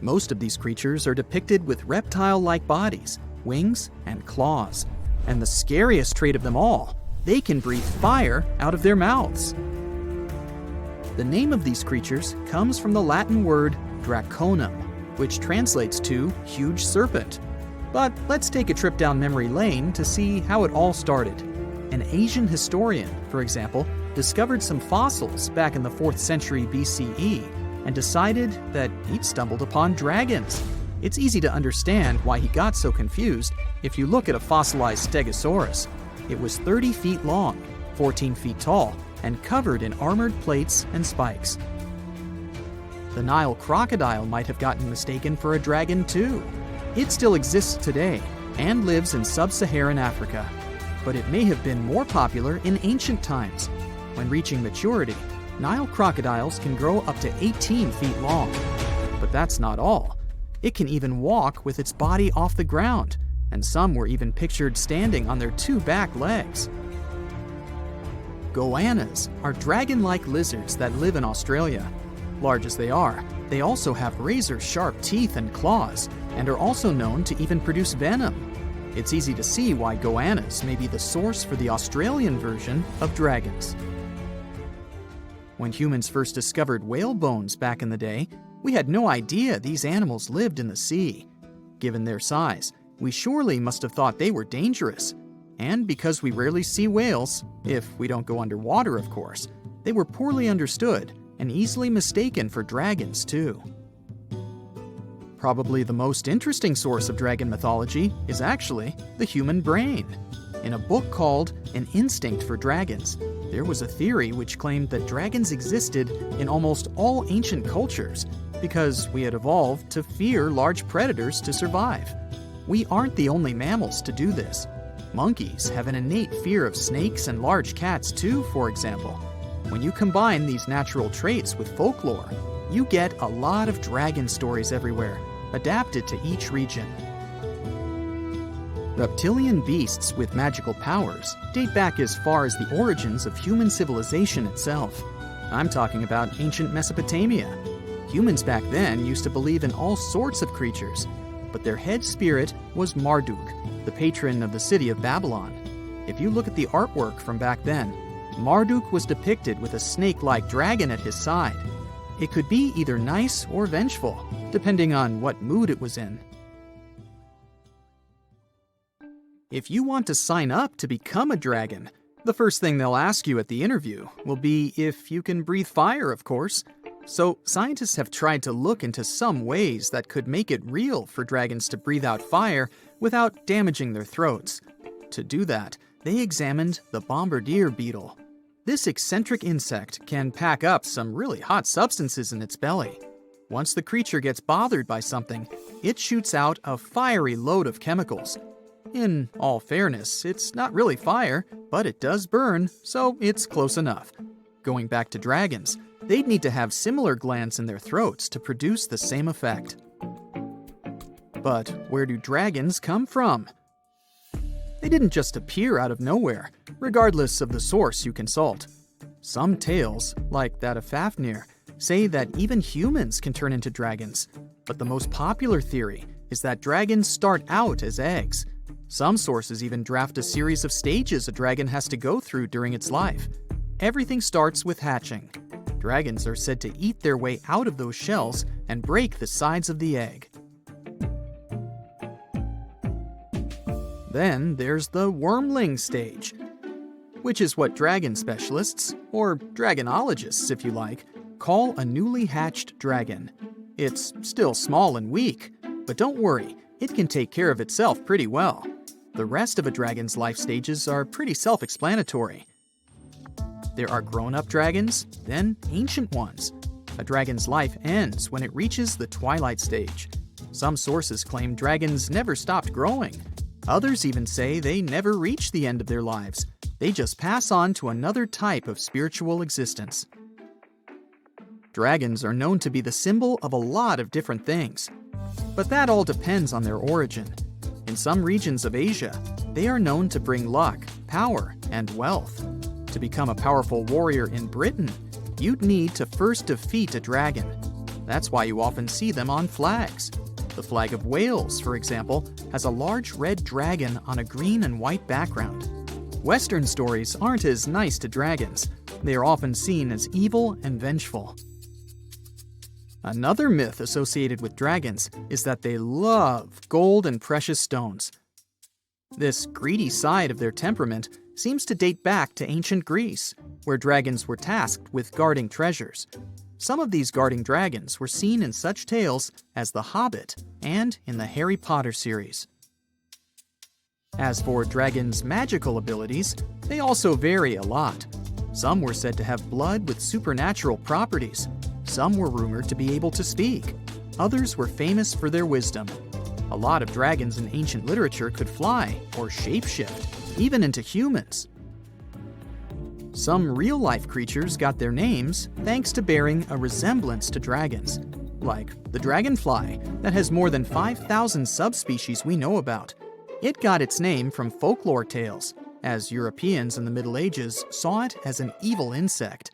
Most of these creatures are depicted with reptile-like bodies, wings, and claws. And the scariest trait of them all, they can breathe fire out of their mouths. The name of these creatures comes from the Latin word draconum, which translates to huge serpent. But let's take a trip down memory lane to see how it all started. An Asian historian, for example, discovered some fossils back in the 4th century BCE and decided that he'd stumbled upon dragons. It's easy to understand why he got so confused if you look at a fossilized Stegosaurus. It was 30 feet long, 14 feet tall, and covered in armored plates and spikes. The Nile crocodile might have gotten mistaken for a dragon too. It still exists today and lives in sub-Saharan Africa. But it may have been more popular in ancient times. When reaching maturity, Nile crocodiles can grow up to 18 feet long. But that's not all. It can even walk with its body off the ground, and some were even pictured standing on their 2 back legs. Goannas are dragon-like lizards that live in Australia. Large as they are, they also have razor-sharp teeth and claws, and are also known to even produce venom. It's easy to see why goannas may be the source for the Australian version of dragons. When humans first discovered whale bones back in the day, we had no idea these animals lived in the sea. Given their size, we surely must have thought they were dangerous. And because we rarely see whales, if we don't go underwater of course, they were poorly understood and easily mistaken for dragons too. Probably the most interesting source of dragon mythology is actually the human brain. In a book called An Instinct for Dragons, There was a theory which claimed that dragons existed in almost all ancient cultures because we had evolved to fear large predators to survive. We aren't the only mammals to do this. Monkeys have an innate fear of snakes and large cats too, for example. When you combine these natural traits with folklore, you get a lot of dragon stories everywhere, adapted to each region. Reptilian beasts with magical powers date back as far as the origins of human civilization itself. I'm talking about ancient Mesopotamia. Humans back then used to believe in all sorts of creatures, but their head spirit was Marduk, the patron of the city of Babylon. If you look at the artwork from back then, Marduk was depicted with a snake-like dragon at his side. It could be either nice or vengeful, depending on what mood it was in. If you want to sign up to become a dragon, the first thing they'll ask you at the interview will be if you can breathe fire, of course. So scientists have tried to look into some ways that could make it real for dragons to breathe out fire without damaging their throats. To do that, they examined the bombardier beetle. This eccentric insect can pack up some really hot substances in its belly. Once the creature gets bothered by something, it shoots out a fiery load of chemicals. In all fairness, it's not really fire, but it does burn, so it's close enough. Going back to dragons, they'd need to have similar glands in their throats to produce the same effect. But where do dragons come from? They didn't just appear out of nowhere, regardless of the source you consult. Some tales, like that of Fafnir, say that even humans can turn into dragons. But the most popular theory is that dragons start out as eggs. Some sources even draft a series of stages a dragon has to go through during its life. Everything starts with hatching. Dragons are said to eat their way out of those shells and break the sides of the egg. Then there's the wormling stage, which is what dragon specialists, or dragonologists if you like, call a newly hatched dragon. It's still small and weak, but don't worry, it can take care of itself pretty well. The rest of a dragon's life stages are pretty self-explanatory. There are grown-up dragons, then ancient ones. A dragon's life ends when it reaches the twilight stage. Some sources claim dragons never stopped growing. Others even say they never reach the end of their lives. They just pass on to another type of spiritual existence. Dragons are known to be the symbol of a lot of different things, but that all depends on their origin. In some regions of Asia, they are known to bring luck, power, and wealth. To become a powerful warrior in Britain, you'd need to first defeat a dragon. That's why you often see them on flags. The flag of Wales, for example, has a large red dragon on a green and white background. Western stories aren't as nice to dragons. They are often seen as evil and vengeful. Another myth associated with dragons is that they love gold and precious stones. This greedy side of their temperament seems to date back to ancient Greece, where dragons were tasked with guarding treasures. Some of these guarding dragons were seen in such tales as The Hobbit and in the Harry Potter series. As for dragons' magical abilities, they also vary a lot. Some were said to have blood with supernatural properties. Some were rumored to be able to speak. Others were famous for their wisdom. A lot of dragons in ancient literature could fly or shapeshift, even into humans. Some real-life creatures got their names thanks to bearing a resemblance to dragons, like the dragonfly that has more than 5,000 subspecies we know about. It got its name from folklore tales, as Europeans in the Middle Ages saw it as an evil insect.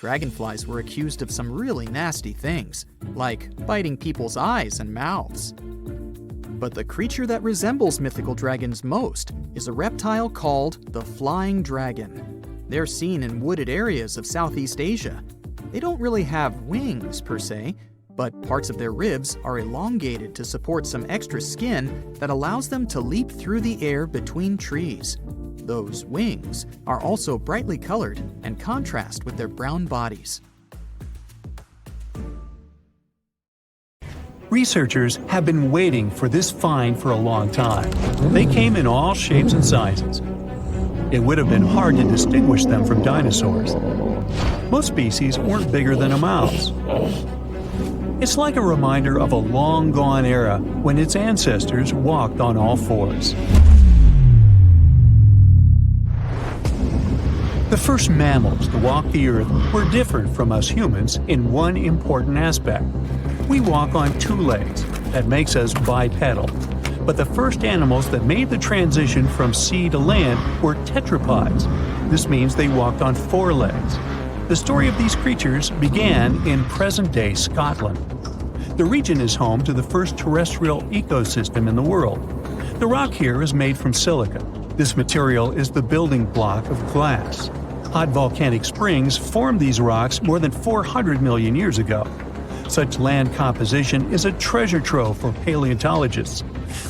Dragonflies were accused of some really nasty things, like biting people's eyes and mouths. But the creature that resembles mythical dragons most is a reptile called the flying dragon. They're seen in wooded areas of Southeast Asia. They don't really have wings per se, but parts of their ribs are elongated to support some extra skin that allows them to leap through the air between trees. Those wings are also brightly colored and contrast with their brown bodies. Researchers have been waiting for this find for a long time. They came in all shapes and sizes. It would have been hard to distinguish them from dinosaurs. Most species weren't bigger than a mouse. It's like a reminder of a long-gone era when its ancestors walked on all fours. The first mammals to walk the earth were different from us humans in one important aspect. We walk on two legs. That makes us bipedal. But the first animals that made the transition from sea to land were tetrapods. This means they walked on four legs. The story of these creatures began in present-day Scotland. The region is home to the first terrestrial ecosystem in the world. The rock here is made from silica. This material is the building block of glass. Hot volcanic springs formed these rocks more than 400 million years ago. Such land composition is a treasure trove for paleontologists.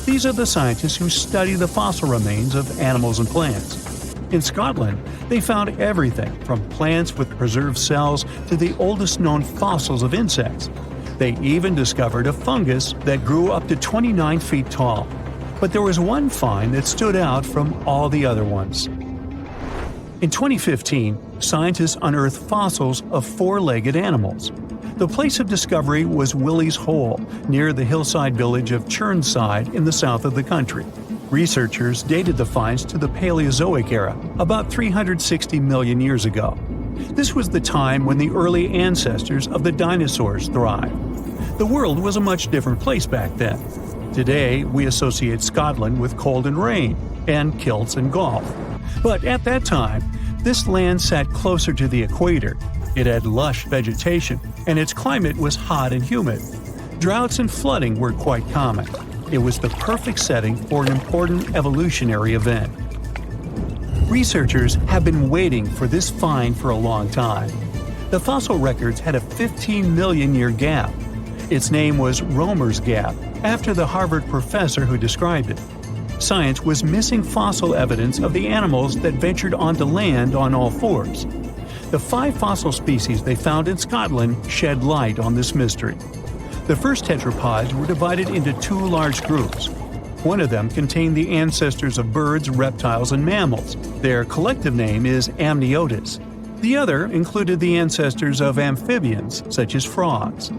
These are the scientists who study the fossil remains of animals and plants. In Scotland, they found everything from plants with preserved cells to the oldest known fossils of insects. They even discovered a fungus that grew up to 29 feet tall. But there was one find that stood out from all the other ones. In 2015, scientists unearthed fossils of four-legged animals. The place of discovery was Willie's Hole, near the hillside village of Churnside in the south of the country. Researchers dated the finds to the Paleozoic era, about 360 million years ago. This was the time when the early ancestors of the dinosaurs thrived. The world was a much different place back then. Today, we associate Scotland with cold and rain, and kilts and golf. But at that time, this land sat closer to the equator. It had lush vegetation, and its climate was hot and humid. Droughts and flooding were quite common. It was the perfect setting for an important evolutionary event. Researchers have been waiting for this find for a long time. The fossil records had a 15 million year gap. Its name was Romer's Gap, after the Harvard professor who described it. Science was missing fossil evidence of the animals that ventured onto land on all fours. The 5 fossil species they found in Scotland shed light on this mystery. The first tetrapods were divided into 2 large groups. One of them contained the ancestors of birds, reptiles, and mammals. Their collective name is amniotis. The other included the ancestors of amphibians, such as frogs.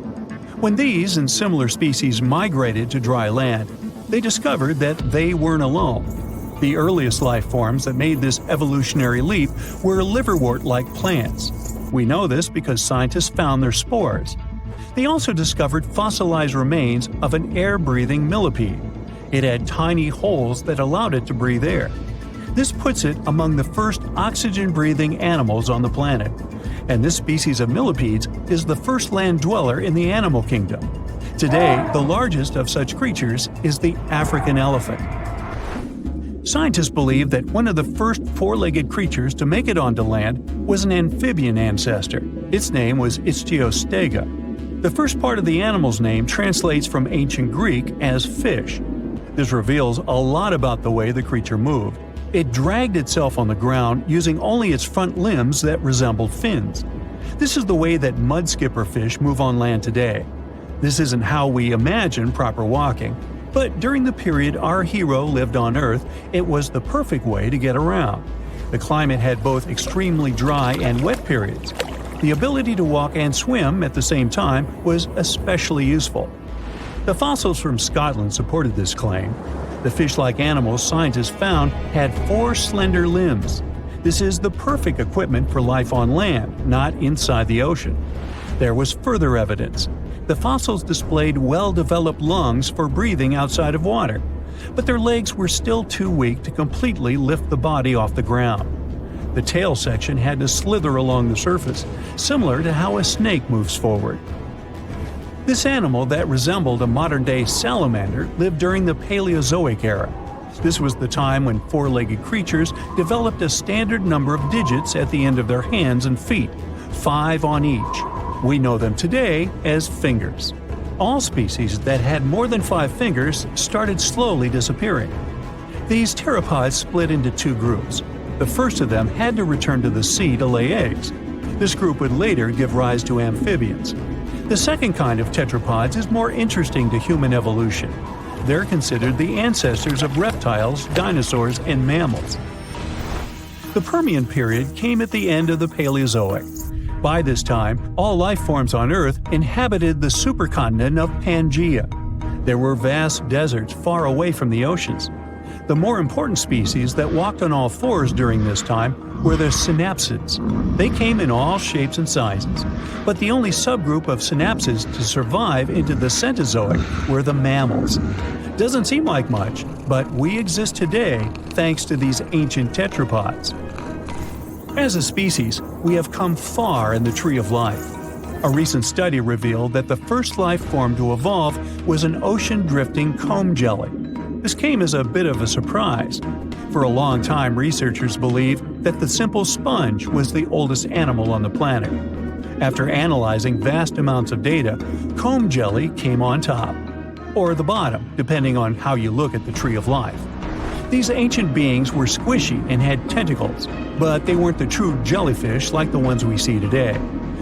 When these and similar species migrated to dry land, they discovered that they weren't alone. The earliest life forms that made this evolutionary leap were liverwort-like plants. We know this because scientists found their spores. They also discovered fossilized remains of an air-breathing millipede. It had tiny holes that allowed it to breathe air. This puts it among the first oxygen-breathing animals on the planet. And this species of millipedes is the first land dweller in the animal kingdom. Today, the largest of such creatures is the African elephant. Scientists believe that one of the first four-legged creatures to make it onto land was an amphibian ancestor. Its name was Ichthyostega. The first part of the animal's name translates from ancient Greek as fish. This reveals a lot about the way the creature moved. It dragged itself on the ground using only its front limbs that resembled fins. This is the way that mudskipper fish move on land today. This isn't how we imagine proper walking, but during the period our hero lived on Earth, it was the perfect way to get around. The climate had both extremely dry and wet periods. The ability to walk and swim at the same time was especially useful. The fossils from Scotland supported this claim. The fish-like animals scientists found had 4 slender limbs. This is the perfect equipment for life on land, not inside the ocean. There was further evidence. The fossils displayed well-developed lungs for breathing outside of water, but their legs were still too weak to completely lift the body off the ground. The tail section had to slither along the surface, similar to how a snake moves forward. This animal that resembled a modern-day salamander lived during the Paleozoic era. This was the time when four-legged creatures developed a standard number of digits at the end of their hands and feet, 5 on each. We know them today as fingers. All species that had more than 5 fingers started slowly disappearing. These pteropods split into 2 groups. The first of them had to return to the sea to lay eggs. This group would later give rise to amphibians. The second kind of tetrapods is more interesting to human evolution. They're considered the ancestors of reptiles, dinosaurs, and mammals. The Permian period came at the end of the Paleozoic. By this time, all life forms on Earth inhabited the supercontinent of Pangaea. There were vast deserts far away from the oceans. The more important species that walked on all fours during this time were the synapsids. They came in all shapes and sizes, but the only subgroup of synapsids to survive into the Cenozoic were the mammals. Doesn't seem like much, but we exist today thanks to these ancient tetrapods. As a species, we have come far in the tree of life. A recent study revealed that the first life form to evolve was an ocean-drifting comb jelly. This came as a bit of a surprise. For a long time, researchers believed that the simple sponge was the oldest animal on the planet. After analyzing vast amounts of data, comb jelly came on top, or the bottom, depending on how you look at the tree of life. These ancient beings were squishy and had tentacles, but they weren't the true jellyfish like the ones we see today.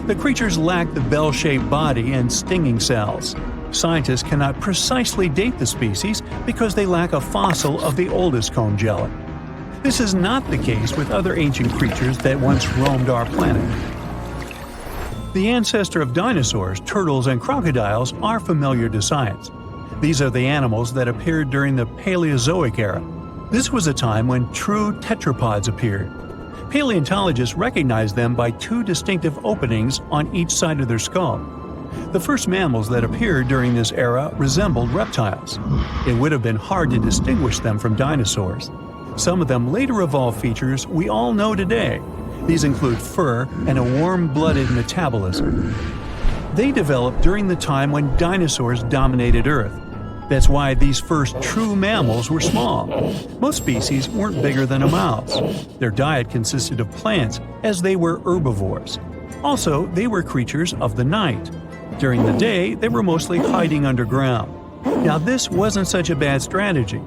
The creatures lacked the bell-shaped body and stinging cells. Scientists cannot precisely date the species because they lack a fossil of the oldest comb jelly. This is not the case with other ancient creatures that once roamed our planet. The ancestor of dinosaurs, turtles, and crocodiles are familiar to science. These are the animals that appeared during the Paleozoic era. This was a time when true tetrapods appeared. Paleontologists recognized them by two distinctive openings on each side of their skull. The first mammals that appeared during this era resembled reptiles. It would have been hard to distinguish them from dinosaurs. Some of them later evolved features we all know today. These include fur and a warm-blooded metabolism. They developed during the time when dinosaurs dominated Earth. That's why these first true mammals were small. Most species weren't bigger than a mouse. Their diet consisted of plants, as they were herbivores. Also, they were creatures of the night. During the day, they were mostly hiding underground. Now, this wasn't such a bad strategy.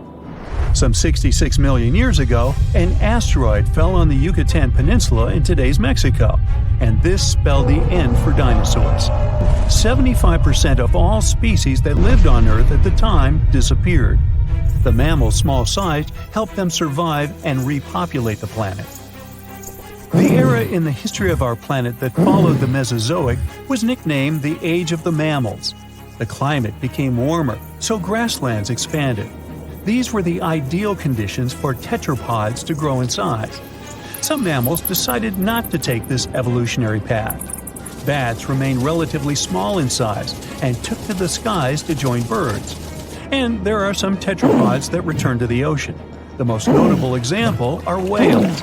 Some 66 million years ago, an asteroid fell on the Yucatan Peninsula in today's Mexico, and this spelled the end for dinosaurs. 75% of all species that lived on Earth at the time disappeared. The mammals' small size helped them survive and repopulate the planet. The era in the history of our planet that followed the Mesozoic was nicknamed the Age of the Mammals. The climate became warmer, so grasslands expanded. These were the ideal conditions for tetrapods to grow in size. Some mammals decided not to take this evolutionary path. Bats remained relatively small in size and took to the skies to join birds. And there are some tetrapods that return to the ocean. The most notable example are whales.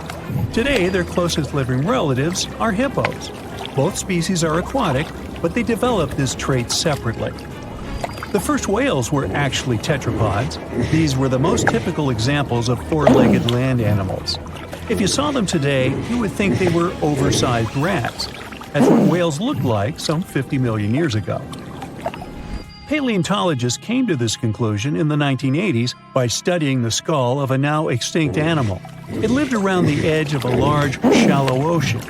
Today, their closest living relatives are hippos. Both species are aquatic, but they developed this trait separately. The first whales were actually tetrapods. These were the most typical examples of four-legged land animals. If you saw them today, you would think they were oversized rats. That's what whales looked like some 50 million years ago. Paleontologists came to this conclusion in the 1980s by studying the skull of a now extinct animal. It lived around the edge of a large, shallow ocean.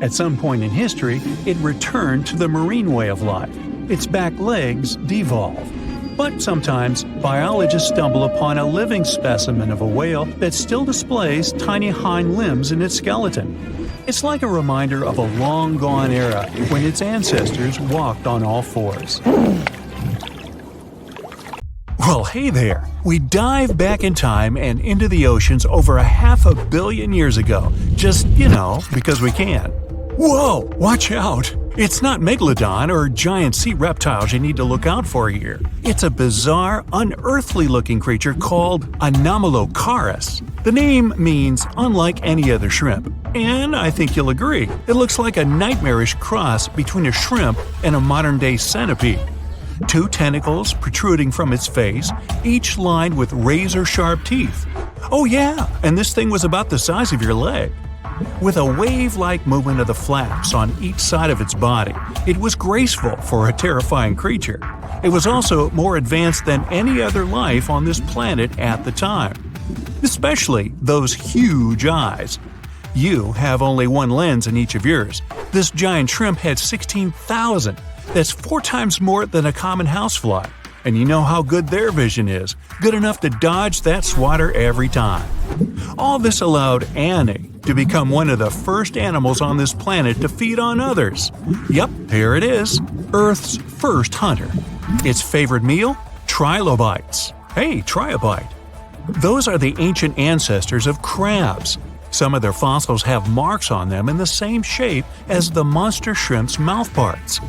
At some point in history, it returned to the marine way of life. Its back legs devolve. But sometimes, biologists stumble upon a living specimen of a whale that still displays tiny hind limbs in its skeleton. It's like a reminder of a long-gone era when its ancestors walked on all fours. Well, hey there! We dive back in time and into the oceans over 500 million years ago. Just, because we can. Whoa! Watch out! It's not megalodon or giant sea reptiles you need to look out for here. It's a bizarre, unearthly-looking creature called Anomalocaris. The name means unlike any other shrimp, and I think you'll agree, it looks like a nightmarish cross between a shrimp and a modern-day centipede. 2 tentacles protruding from its face, each lined with razor-sharp teeth. Oh yeah, and this thing was about the size of your leg. With a wave-like movement of the flaps on each side of its body, it was graceful for a terrifying creature. It was also more advanced than any other life on this planet at the time. Especially those huge eyes. You have only one lens in each of yours. This giant shrimp had 16,000. That's 4 times more than a common housefly. And you know how good their vision is, good enough to dodge that swatter every time. All this allowed Annie to become one of the first animals on this planet to feed on others. Yep, here it is, Earth's first hunter. Its favorite meal? Trilobites. Hey, try a bite. Those are the ancient ancestors of crabs. Some of their fossils have marks on them in the same shape as the monster shrimp's mouth parts.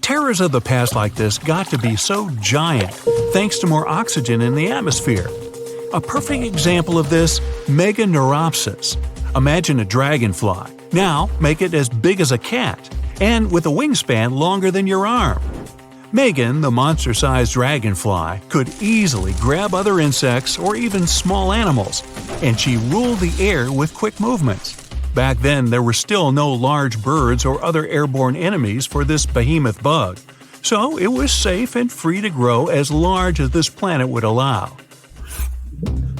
Terrors of the past like this got to be so giant thanks to more oxygen in the atmosphere. A perfect example of this, Meganeuropsis. Imagine a dragonfly. Now make it as big as a cat, and with a wingspan longer than your arm. Megan, the monster-sized dragonfly, could easily grab other insects or even small animals, and she ruled the air with quick movements. Back then, there were still no large birds or other airborne enemies for this behemoth bug, so it was safe and free to grow as large as this planet would allow.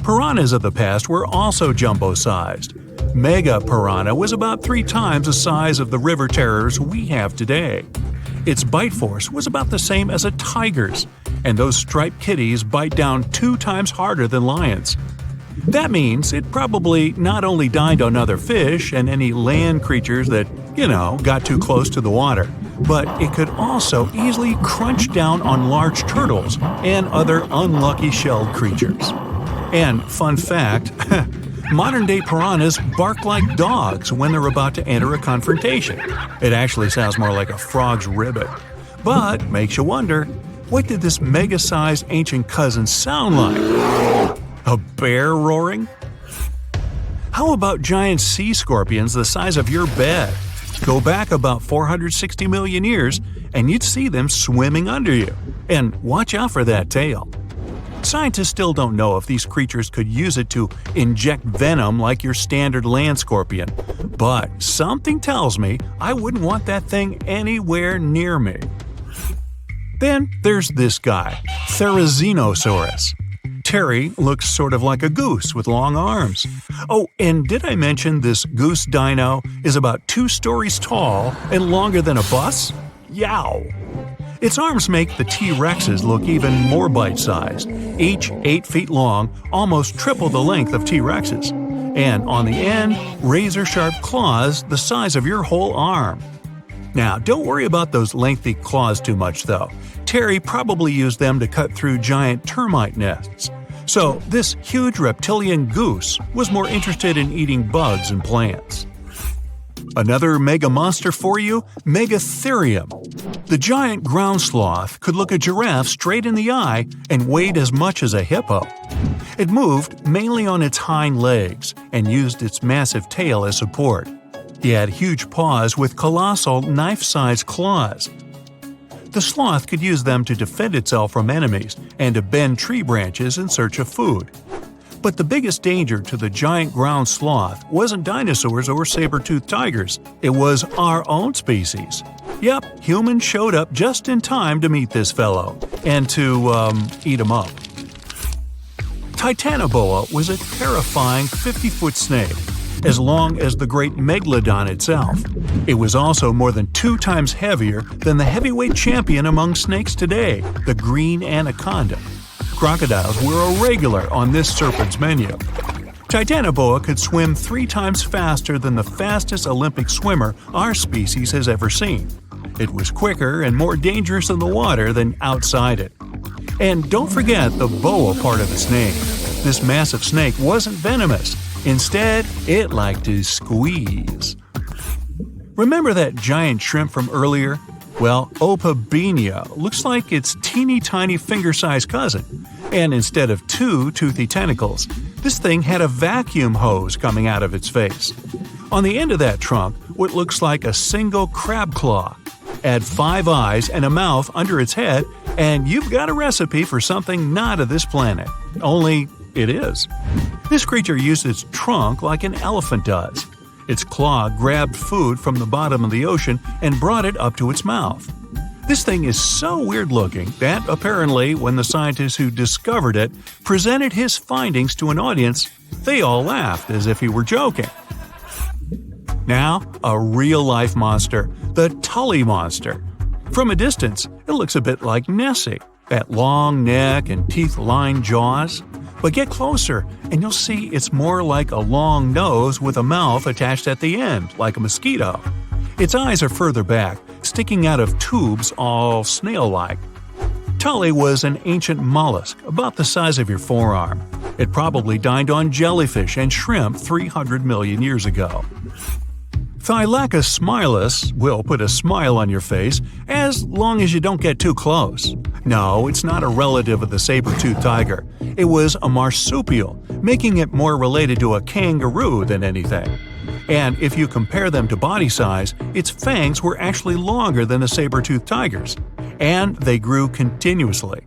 Piranhas of the past were also jumbo-sized. Mega piranha was about 3 times the size of the river terrors we have today. Its bite force was about the same as a tiger's, and those striped kitties bite down 2 times harder than lions. That means it probably not only dined on other fish and any land creatures that, got too close to the water, but it could also easily crunch down on large turtles and other unlucky shelled creatures. And fun fact, modern-day piranhas bark like dogs when they're about to enter a confrontation. It actually sounds more like a frog's ribbit. But makes you wonder, what did this mega-sized ancient cousin sound like? A bear roaring? How about giant sea scorpions the size of your bed? Go back about 460 million years, and you'd see them swimming under you. And watch out for that tail. Scientists still don't know if these creatures could use it to inject venom like your standard land scorpion, but something tells me I wouldn't want that thing anywhere near me. Then there's this guy, Therizinosaurus. Terry looks sort of like a goose with long arms. Oh, and did I mention this goose dino is about 2 stories tall and longer than a bus? Yow! Its arms make the T-Rexes look even more bite-sized, each 8 feet long, almost triple the length of T-Rexes. And on the end, razor-sharp claws the size of your whole arm. Now, don't worry about those lengthy claws too much, though. Terry probably used them to cut through giant termite nests. So, this huge reptilian goose was more interested in eating bugs and plants. Another mega monster for you, Megatherium. The giant ground sloth could look a giraffe straight in the eye and weighed as much as a hippo. It moved mainly on its hind legs and used its massive tail as support. He had huge paws with colossal knife-sized claws. The sloth could use them to defend itself from enemies and to bend tree branches in search of food. But the biggest danger to the giant ground sloth wasn't dinosaurs or saber-toothed tigers. It was our own species. Yep, humans showed up just in time to meet this fellow and to, eat him up. Titanoboa was a terrifying 50-foot snake, as long as the great megalodon itself. It was also more than 2 times heavier than the heavyweight champion among snakes today, the green anaconda. Crocodiles were a regular on this serpent's menu. Titanoboa could swim 3 times faster than the fastest Olympic swimmer our species has ever seen. It was quicker and more dangerous in the water than outside it. And don't forget the boa part of its name. This massive snake wasn't venomous. Instead, it liked to squeeze. Remember that giant shrimp from earlier? Well, Opabenia looks like its teeny-tiny finger-sized cousin. And instead of 2 toothy tentacles, this thing had a vacuum hose coming out of its face. On the end of that trunk, what looks like a single crab claw. Add 5 eyes and a mouth under its head, and you've got a recipe for something not of this planet. Only it is. This creature used its trunk like an elephant does. Its claw grabbed food from the bottom of the ocean and brought it up to its mouth. This thing is so weird-looking that, apparently, when the scientists who discovered it presented his findings to an audience, they all laughed as if he were joking. Now, a real-life monster, the Tully monster. From a distance, it looks a bit like Nessie, that long neck and teeth-lined jaws. But get closer, and you'll see it's more like a long nose with a mouth attached at the end, like a mosquito. Its eyes are further back, sticking out of tubes all snail-like. Tully was an ancient mollusk, about the size of your forearm. It probably dined on jellyfish and shrimp 300 million years ago. Thylacus smilus will put a smile on your face as long as you don't get too close. No, it's not a relative of the saber-toothed tiger. It was a marsupial, making it more related to a kangaroo than anything. And if you compare them to body size, its fangs were actually longer than a saber-toothed tiger's. And they grew continuously.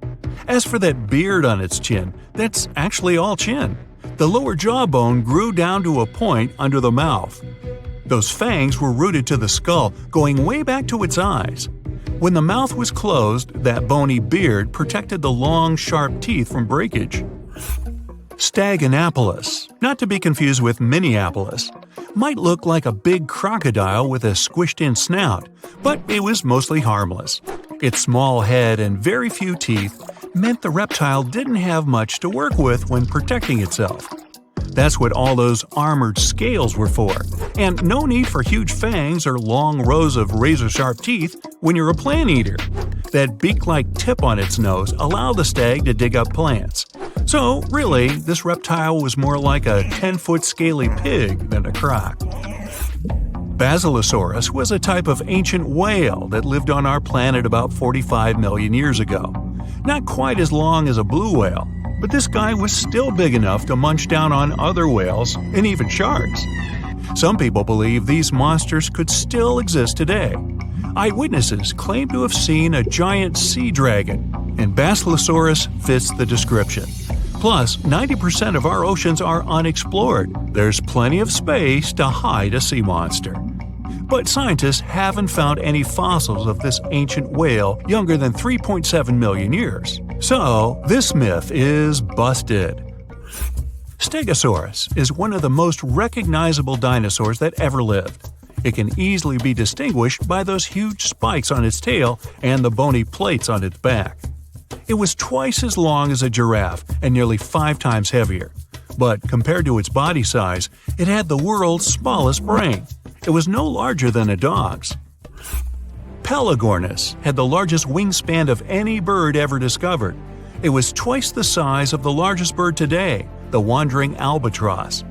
As for that beard on its chin, that's actually all chin. The lower jawbone grew down to a point under the mouth. Those fangs were rooted to the skull, going way back to its eyes. When the mouth was closed, that bony beard protected the long, sharp teeth from breakage. Staganapolis, not to be confused with Minneapolis, might look like a big crocodile with a squished-in snout, but it was mostly harmless. Its small head and very few teeth meant the reptile didn't have much to work with when protecting itself. That's what all those armored scales were for, and no need for huge fangs or long rows of razor-sharp teeth when you're a plant eater. That beak-like tip on its nose allowed the stag to dig up plants. So, really, this reptile was more like a 10-foot scaly pig than a croc. Basilosaurus was a type of ancient whale that lived on our planet about 45 million years ago. Not quite as long as a blue whale, but this guy was still big enough to munch down on other whales and even sharks. Some people believe these monsters could still exist today. Eyewitnesses claim to have seen a giant sea dragon, and Basilosaurus fits the description. Plus, 90% of our oceans are unexplored. There's plenty of space to hide a sea monster. But scientists haven't found any fossils of this ancient whale younger than 3.7 million years. So, this myth is busted. Stegosaurus is one of the most recognizable dinosaurs that ever lived. It can easily be distinguished by those huge spikes on its tail and the bony plates on its back. It was twice as long as a giraffe and nearly 5 times heavier. But compared to its body size, it had the world's smallest brain. It was no larger than a dog's. Pelagornis had the largest wingspan of any bird ever discovered. It was twice the size of the largest bird today, the wandering albatross.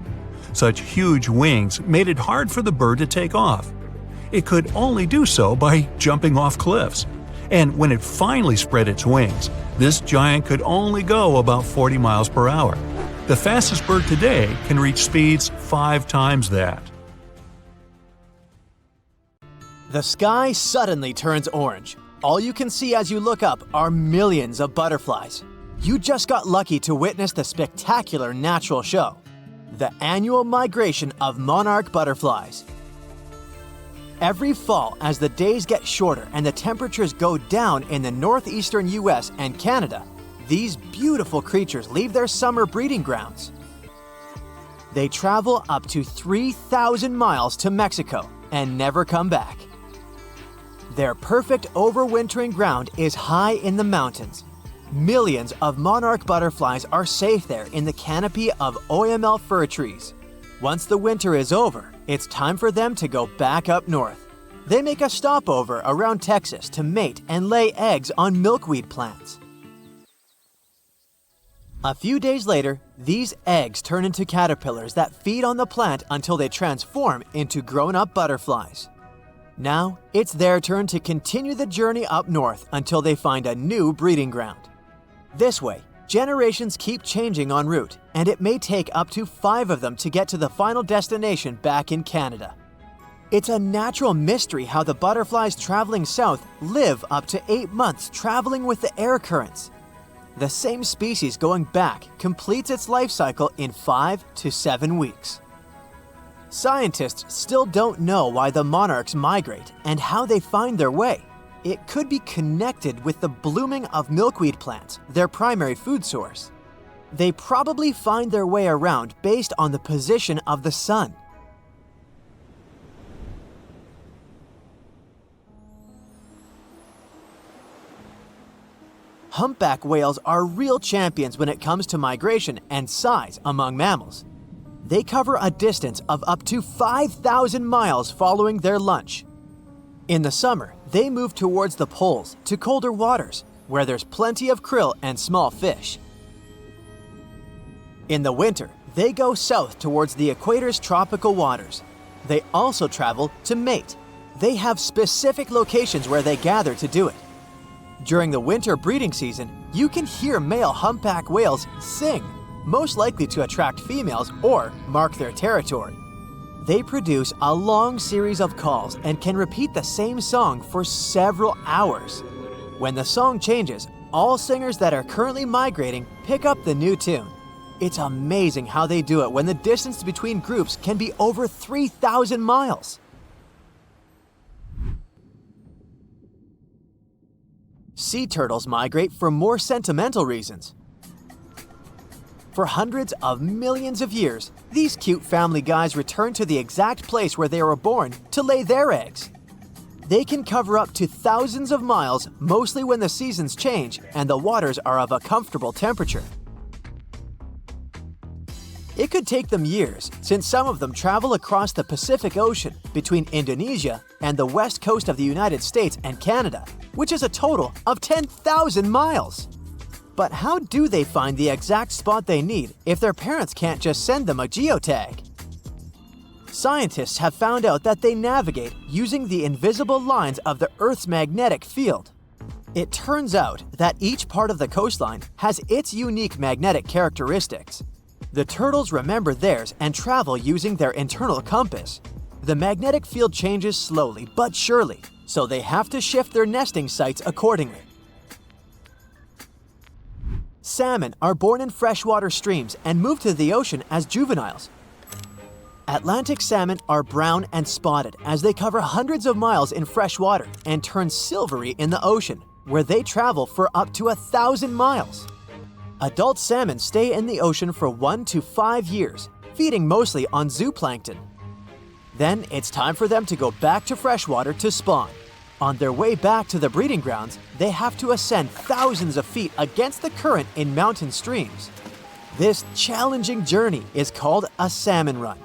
Such huge wings made it hard for the bird to take off. It could only do so by jumping off cliffs. And when it finally spread its wings, this giant could only go about 40 miles per hour. The fastest bird today can reach speeds 5 times that. The sky suddenly turns orange. All you can see as you look up are millions of butterflies. You just got lucky to witness the spectacular natural show, the annual migration of monarch butterflies. Every fall, as the days get shorter and the temperatures go down in the northeastern US and Canada, these beautiful creatures leave their summer breeding grounds. They travel up to 3,000 miles to Mexico and never come back. Their perfect overwintering ground is high in the mountains. Millions of monarch butterflies are safe there in the canopy of OML fir trees. Once the winter is over, it's time for them to go back up north. They make a stopover around Texas to mate and lay eggs on milkweed plants. A few days later, these eggs turn into caterpillars that feed on the plant until they transform into grown-up butterflies. Now, it's their turn to continue the journey up north until they find a new breeding ground. This way, generations keep changing en route, and it may take up to 5 of them to get to the final destination back in Canada. It's a natural mystery how the butterflies traveling south live up to 8 months traveling with the air currents. The same species going back completes its life cycle in 5 to 7 weeks. Scientists still don't know why the monarchs migrate and how they find their way. It could be connected with the blooming of milkweed plants, their primary food source. They probably find their way around based on the position of the sun. Humpback whales are real champions when it comes to migration and size among mammals. They cover a distance of up to 5,000 miles following their lunch. In the summer, they move towards the poles to colder waters, where there's plenty of krill and small fish. In the winter, they go south towards the equator's tropical waters. They also travel to mate. They have specific locations where they gather to do it. During the winter breeding season, you can hear male humpback whales sing, most likely to attract females or mark their territory. They produce a long series of calls and can repeat the same song for several hours. When the song changes, all singers that are currently migrating pick up the new tune. It's amazing how they do it when the distance between groups can be over 3,000 miles. Sea turtles migrate for more sentimental reasons. For hundreds of millions of years, these cute family guys return to the exact place where they were born to lay their eggs. They can cover up to thousands of miles, mostly when the seasons change and the waters are of a comfortable temperature. It could take them years, since some of them travel across the Pacific Ocean between Indonesia and the west coast of the United States and Canada, which is a total of 10,000 miles. But how do they find the exact spot they need if their parents can't just send them a geotag? Scientists have found out that they navigate using the invisible lines of the Earth's magnetic field. It turns out that each part of the coastline has its unique magnetic characteristics. The turtles remember theirs and travel using their internal compass. The magnetic field changes slowly but surely, so they have to shift their nesting sites accordingly. Salmon are born in freshwater streams and move to the ocean as juveniles. Atlantic salmon are brown and spotted as they cover hundreds of miles in fresh water and turn silvery in the ocean, where they travel for up to 1,000 miles. Adult salmon stay in the ocean for 1 to 5 years, feeding mostly on zooplankton. Then it's time for them to go back to freshwater to spawn. On their way back to the breeding grounds, they have to ascend thousands of feet against the current in mountain streams. This challenging journey is called a salmon run.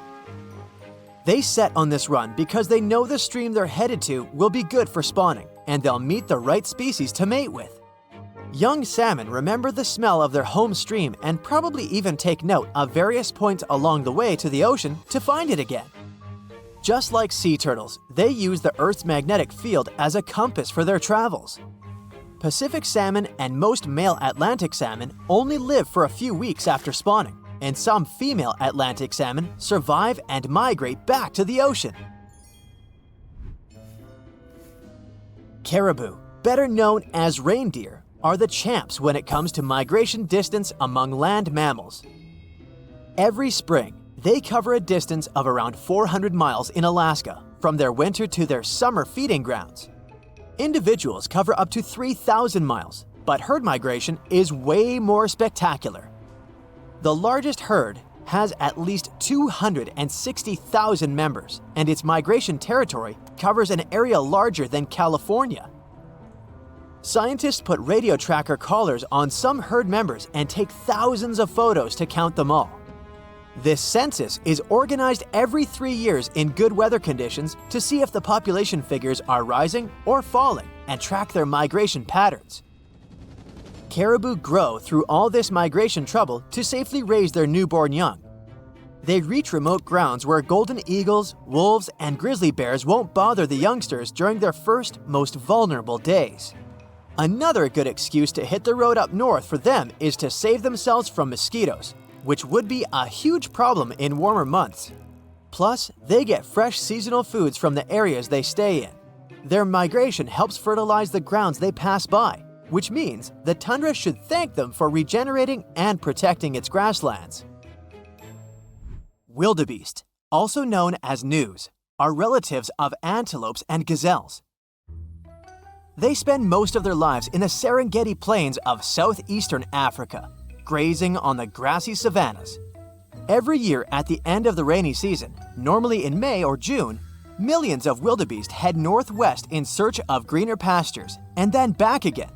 They set on this run because they know the stream they're headed to will be good for spawning, and they'll meet the right species to mate with. Young salmon remember the smell of their home stream and probably even take note of various points along the way to the ocean to find it again. Just like sea turtles, they use the Earth's magnetic field as a compass for their travels. Pacific salmon and most male Atlantic salmon only live for a few weeks after spawning, and some female Atlantic salmon survive and migrate back to the ocean. Caribou, better known as reindeer, are the champs when it comes to migration distance among land mammals. Every spring, they cover a distance of around 400 miles in Alaska, from their winter to their summer feeding grounds. Individuals cover up to 3,000 miles, but herd migration is way more spectacular. The largest herd has at least 260,000 members, and its migration territory covers an area larger than California. Scientists put radio tracker collars on some herd members and take thousands of photos to count them all. This census is organized every 3 years in good weather conditions to see if the population figures are rising or falling and track their migration patterns. Caribou grow through all this migration trouble to safely raise their newborn young. They reach remote grounds where golden eagles, wolves, and grizzly bears won't bother the youngsters during their first, most vulnerable days. Another good excuse to hit the road up north for them is to save themselves from mosquitoes, which would be a huge problem in warmer months. Plus, they get fresh seasonal foods from the areas they stay in. Their migration helps fertilize the grounds they pass by, which means the tundra should thank them for regenerating and protecting its grasslands. Wildebeest, also known as gnus, are relatives of antelopes and gazelles. They spend most of their lives in the Serengeti plains of southeastern Africa, grazing on the grassy savannas. Every year at the end of the rainy season, normally in May or June, millions of wildebeest head northwest in search of greener pastures and then back again.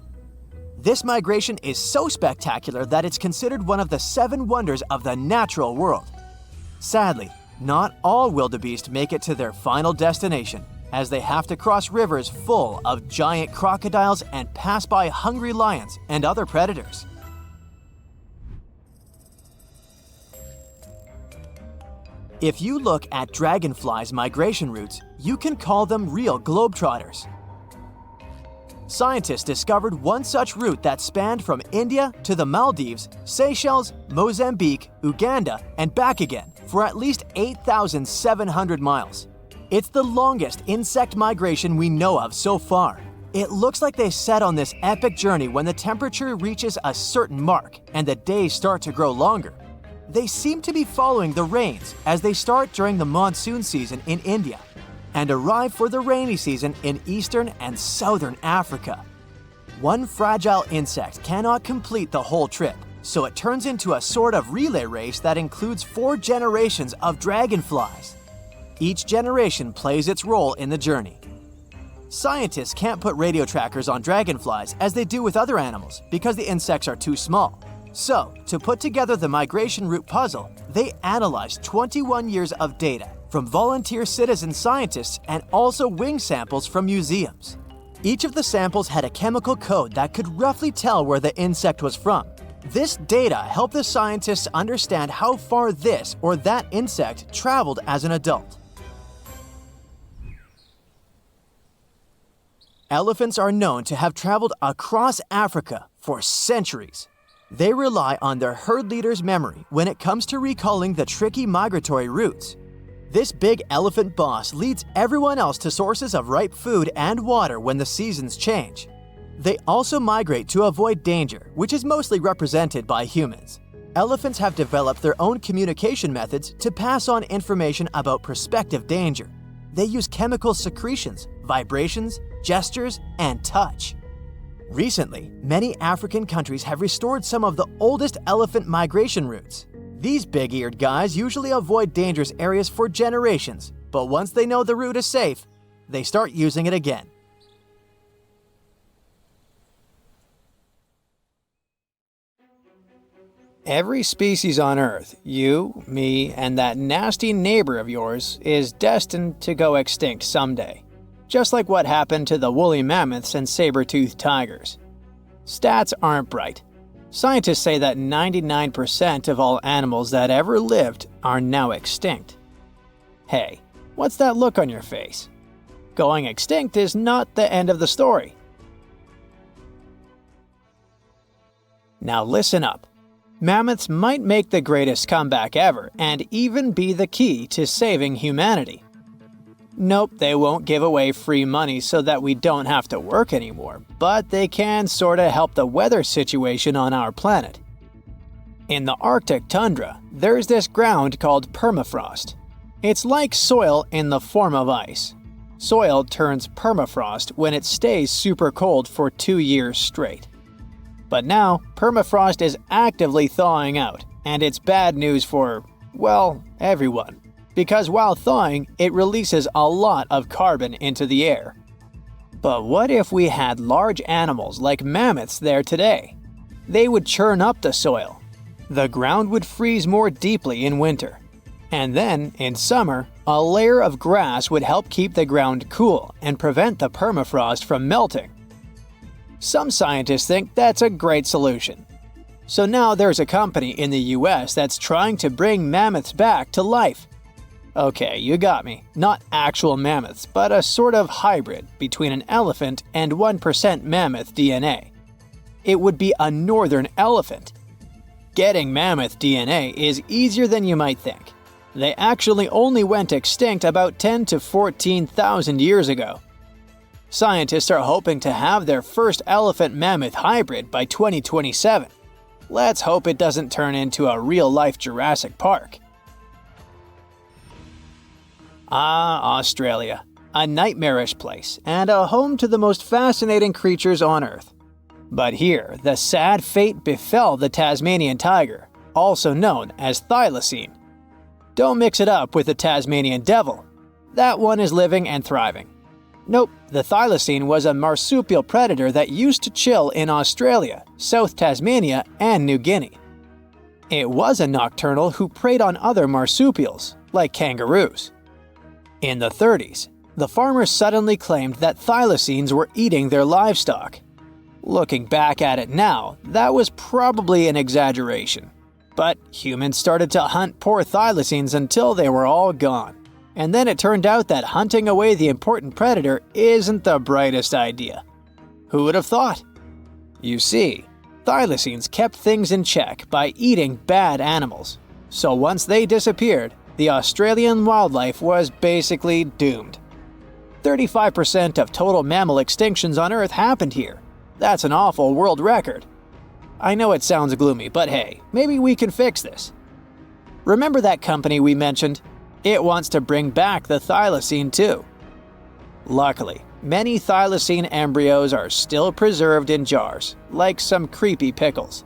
This migration is so spectacular that it's considered one of the 7 wonders of the natural world. Sadly, not all wildebeest make it to their final destination, as they have to cross rivers full of giant crocodiles and pass by hungry lions and other predators. If you look at dragonflies' migration routes, you can call them real globetrotters. Scientists discovered one such route that spanned from India to the Maldives, Seychelles, Mozambique, Uganda, and back again for at least 8,700 miles. It's the longest insect migration we know of so far. It looks like they set on this epic journey when the temperature reaches a certain mark and the days start to grow longer. They seem to be following the rains as they start during the monsoon season in India and arrive for the rainy season in eastern and southern Africa. One fragile insect cannot complete the whole trip, so it turns into a sort of relay race that includes 4 generations of dragonflies. Each generation plays its role in the journey. Scientists can't put radio trackers on dragonflies as they do with other animals because the insects are too small. So, to put together the migration route puzzle, they analyzed 21 years of data from volunteer citizen scientists and also wing samples from museums. Each of the samples had a chemical code that could roughly tell where the insect was from. This data helped the scientists understand how far this or that insect traveled as an adult. Elephants are known to have traveled across Africa for centuries. They rely on their herd leader's memory when it comes to recalling the tricky migratory routes. This big elephant boss leads everyone else to sources of ripe food and water when the seasons change. They also migrate to avoid danger, which is mostly represented by humans. Elephants have developed their own communication methods to pass on information about prospective danger. They use chemical secretions, vibrations, gestures, and touch. Recently, many African countries have restored some of the oldest elephant migration routes. These big-eared guys usually avoid dangerous areas for generations, but once they know the route is safe, they start using it again. Every species on Earth, you, me, and that nasty neighbor of yours, is destined to go extinct someday. Just like what happened to the woolly mammoths and saber-toothed tigers. Stats aren't bright. Scientists say that 99% of all animals that ever lived are now extinct. Hey, what's that look on your face? Going extinct is not the end of the story. Now listen up. Mammoths might make the greatest comeback ever and even be the key to saving humanity. Nope, they won't give away free money so that we don't have to work anymore, but they can sorta help the weather situation on our planet. In the Arctic tundra, there's this ground called permafrost. It's like soil in the form of ice. Soil turns permafrost when it stays super cold for 2 years straight. But now, permafrost is actively thawing out, and it's bad news for, well, everyone. Because while thawing, it releases a lot of carbon into the air. But what if we had large animals like mammoths there today? They would churn up the soil. The ground would freeze more deeply in winter. And then, in summer, a layer of grass would help keep the ground cool and prevent the permafrost from melting. Some scientists think that's a great solution. So now there's a company in the US that's trying to bring mammoths back to life. Okay, you got me. Not actual mammoths, but a sort of hybrid between an elephant and 1% mammoth DNA. It would be a northern elephant. Getting mammoth DNA is easier than you might think. They actually only went extinct about 10 to 14,000 years ago. Scientists are hoping to have their first elephant-mammoth hybrid by 2027. Let's hope it doesn't turn into a real-life Jurassic Park. Ah, Australia. A nightmarish place, and a home to the most fascinating creatures on Earth. But here, the sad fate befell the Tasmanian tiger, also known as thylacine. Don't mix it up with the Tasmanian devil. That one is living and thriving. Nope, the thylacine was a marsupial predator that used to chill in Australia, South Tasmania, and New Guinea. It was a nocturnal who preyed on other marsupials, like kangaroos. In the 30s, the farmers suddenly claimed that thylacines were eating their livestock. Looking back at it now, that was probably an exaggeration. But humans started to hunt poor thylacines until they were all gone. And then it turned out that hunting away the important predator isn't the brightest idea. Who would have thought? You see, thylacines kept things in check by eating bad animals. So once they disappeared, the Australian wildlife was basically doomed. 35% of total mammal extinctions on Earth happened here. That's an awful world record. I know it sounds gloomy, but hey, maybe we can fix this. Remember that company we mentioned? It wants to bring back the thylacine too. Luckily, many thylacine embryos are still preserved in jars, like some creepy pickles.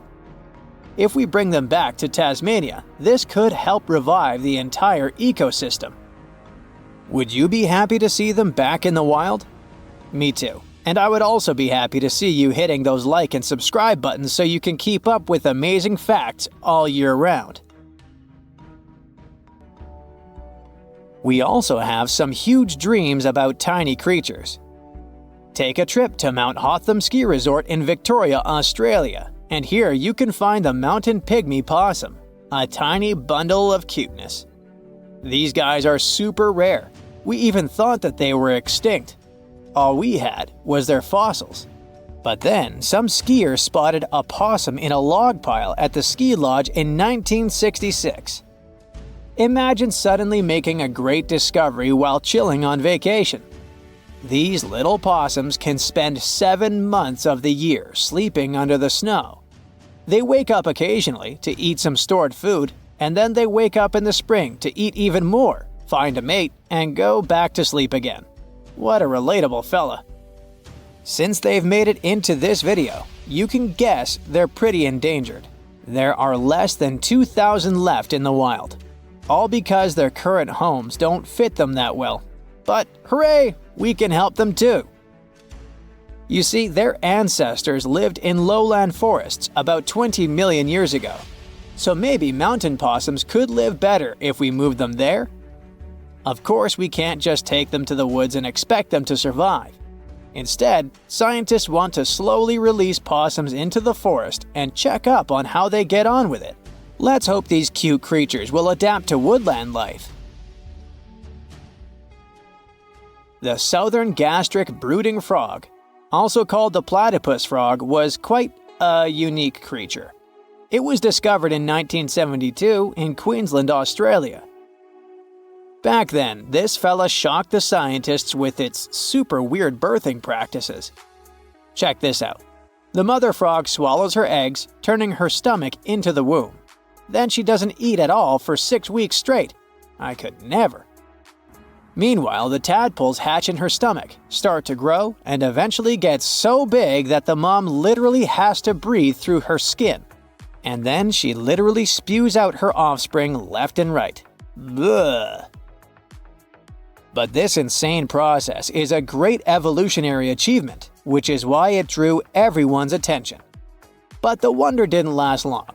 If we bring them back to Tasmania, this could help revive the entire ecosystem. Would you be happy to see them back in the wild? Me too. And I would also be happy to see you hitting those like and subscribe buttons so you can keep up with amazing facts all year round. We also have some huge dreams about tiny creatures. Take a trip to Mount Hotham Ski Resort in Victoria, Australia, and here you can find the mountain pygmy possum, a tiny bundle of cuteness. These guys are super rare. We even thought that they were extinct. All we had was their fossils. But then, some skiers spotted a possum in a log pile at the ski lodge in 1966. Imagine suddenly making a great discovery while chilling on vacation. These little possums can spend 7 months of the year sleeping under the snow. They wake up occasionally to eat some stored food, and then they wake up in the spring to eat even more, find a mate, and go back to sleep again. What a relatable fella. Since they've made it into this video, you can guess they're pretty endangered. There are less than 2,000 left in the wild, all because their current homes don't fit them that well. But hooray, we can help them too. You see, their ancestors lived in lowland forests about 20 million years ago. So maybe mountain possums could live better if we moved them there? Of course, we can't just take them to the woods and expect them to survive. Instead, scientists want to slowly release possums into the forest and check up on how they get on with it. Let's hope these cute creatures will adapt to woodland life. The southern gastric brooding frog, also called the platypus frog, was quite a unique creature. It was discovered in 1972 in Queensland, Australia. Back then, this fella shocked the scientists with its super weird birthing practices. Check this out. The mother frog swallows her eggs, turning her stomach into the womb. Then she doesn't eat at all for 6 weeks straight. I could never. Meanwhile, the tadpoles hatch in her stomach, start to grow, and eventually get so big that the mom literally has to breathe through her skin. And then she literally spews out her offspring left and right. Bleh. But this insane process is a great evolutionary achievement, which is why it drew everyone's attention. But the wonder didn't last long.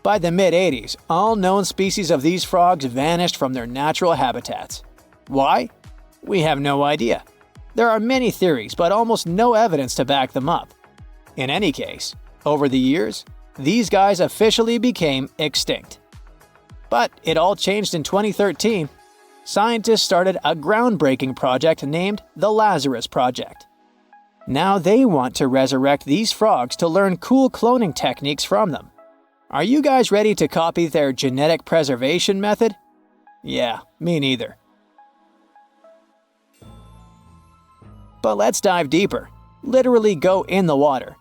By the mid-80s, all known species of these frogs vanished from their natural habitats. Why? We have no idea. There are many theories, but almost no evidence to back them up. In any case, over the years, these guys officially became extinct. But it all changed in 2013. Scientists started a groundbreaking project named the Lazarus Project. Now they want to resurrect these frogs to learn cool cloning techniques from them. Are you guys ready to copy their genetic preservation method? Yeah, me neither. But let's dive deeper. Literally go in the water.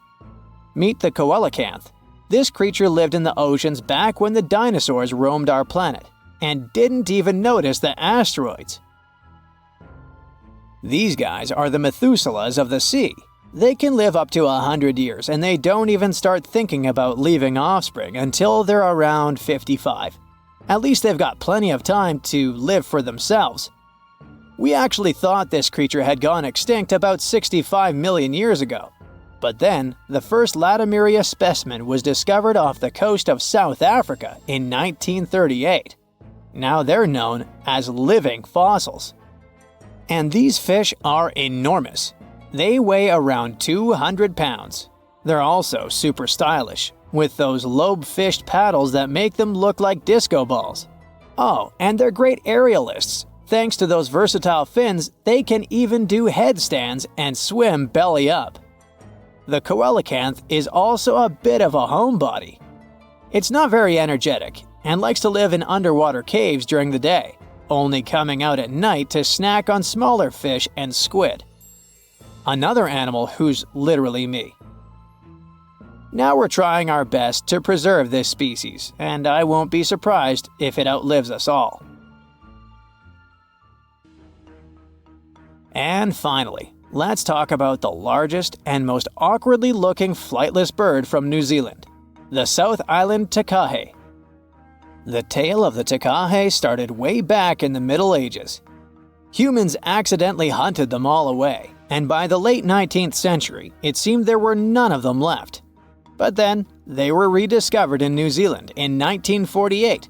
Meet the coelacanth. This creature lived in the oceans back when the dinosaurs roamed our planet, and didn't even notice the asteroids. These guys are the Methuselahs of the sea. They can live up to 100 years, and they don't even start thinking about leaving offspring until they're around 55. At least they've got plenty of time to live for themselves. We actually thought this creature had gone extinct about 65 million years ago. But then, the first Latimeria specimen was discovered off the coast of South Africa in 1938. Now they're known as living fossils. And these fish are enormous. They weigh around 200 pounds. They're also super stylish, with those lobe-fished paddles that make them look like disco balls. Oh, and they're great aerialists. Thanks to those versatile fins, they can even do headstands and swim belly up. The coelacanth is also a bit of a homebody. It's not very energetic and likes to live in underwater caves during the day, only coming out at night to snack on smaller fish and squid. Another animal who's literally me. Now we're trying our best to preserve this species, and I won't be surprised if it outlives us all. And finally, let's talk about the largest and most awkwardly looking flightless bird from New Zealand, the South Island takahe. The tale of the takahe started way back in the Middle Ages. Humans accidentally hunted them all away, and by the late 19th century, it seemed there were none of them left. But then, they were rediscovered in New Zealand in 1948.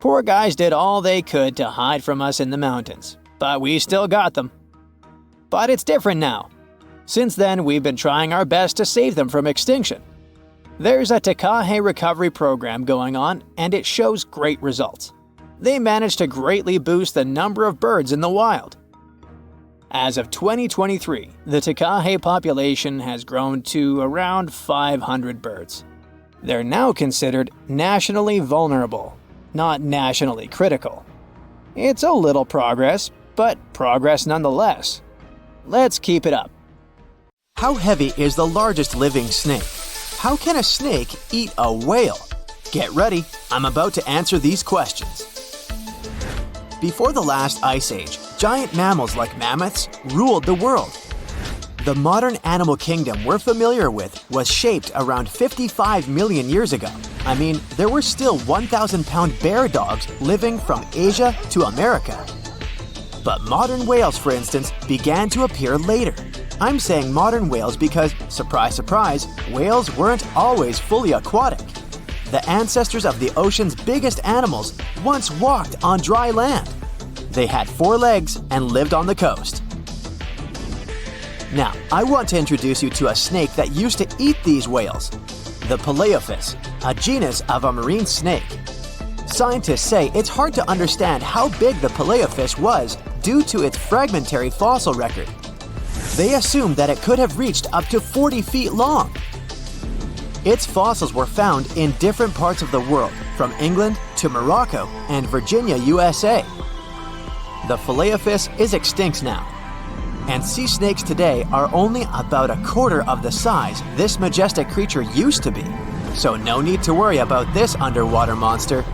Poor guys did all they could to hide from us in the mountains, but we still got them. But it's different now. Since then, we've been trying our best to save them from extinction. There's a takahe recovery program going on, and it shows great results. They managed to greatly boost the number of birds in the wild. As of 2023, the takahe population has grown to around 500 birds. They're now considered nationally vulnerable, not nationally critical. It's a little progress, but progress nonetheless. Let's keep it up. How heavy is the largest living snake? How can a snake eat a whale? Get ready, I'm about to answer these questions. Before the last ice age, giant mammals like mammoths ruled the world. The modern animal kingdom we're familiar with was shaped around 55 million years ago. I mean, there were still 1,000-pound bear dogs living from Asia to America. But modern whales, for instance, began to appear later. I'm saying modern whales because, surprise, surprise, whales weren't always fully aquatic. The ancestors of the ocean's biggest animals once walked on dry land. They had 4 legs and lived on the coast. Now, I want to introduce you to a snake that used to eat these whales, the Paleophis, a genus of a marine snake. Scientists say it's hard to understand how big the Paleophis was due to its fragmentary fossil record. They assumed that it could have reached up to 40 feet long. Its fossils were found in different parts of the world, from England to Morocco and Virginia, USA. The Paleophis is extinct now, and sea snakes today are only about a quarter of the size this majestic creature used to be. So no need to worry about this underwater monster.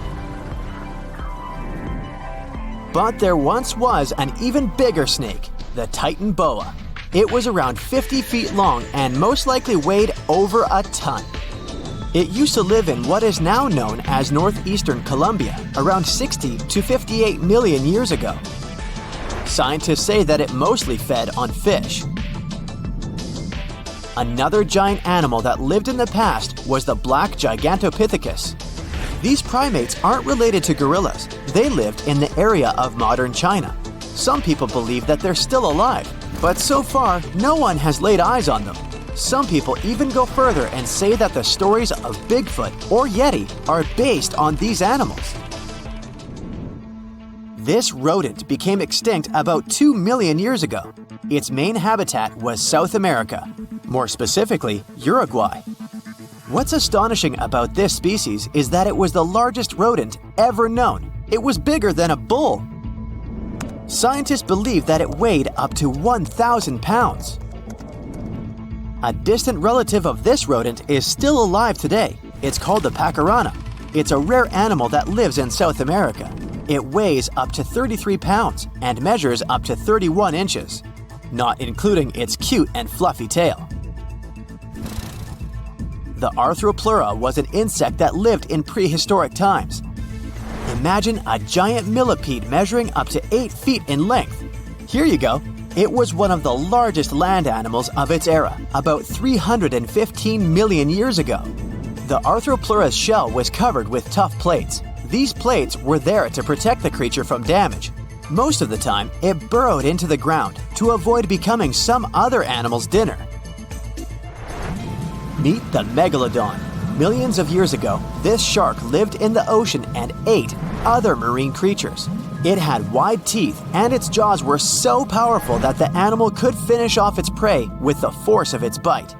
But there once was an even bigger snake, the Titan boa. It was around 50 feet long and most likely weighed over a ton. It used to live in what is now known as northeastern Colombia, around 60 to 58 million years ago. Scientists say that it mostly fed on fish. Another giant animal that lived in the past was the black Gigantopithecus. These primates aren't related to gorillas. They lived in the area of modern China. Some people believe that they're still alive, but so far, no one has laid eyes on them. Some people even go further and say that the stories of Bigfoot or Yeti are based on these animals. This rodent became extinct about 2 million years ago. Its main habitat was South America, more specifically, Uruguay. What's astonishing about this species is that it was the largest rodent ever known. It was bigger than a bull. Scientists believe that it weighed up to 1,000 pounds. A distant relative of this rodent is still alive today. It's called the pacarana. It's a rare animal that lives in South America. It weighs up to 33 pounds and measures up to 31 inches, not including its cute and fluffy tail. The Arthropleura was an insect that lived in prehistoric times. Imagine a giant millipede measuring up to 8 feet in length. Here you go. It was one of the largest land animals of its era, about 315 million years ago. The Arthropleura's shell was covered with tough plates. These plates were there to protect the creature from damage. Most of the time, it burrowed into the ground to avoid becoming some other animal's dinner. Meet the Megalodon. Millions of years ago, this shark lived in the ocean and ate other marine creatures. It had wide teeth, and its jaws were so powerful that the animal could finish off its prey with the force of its bite.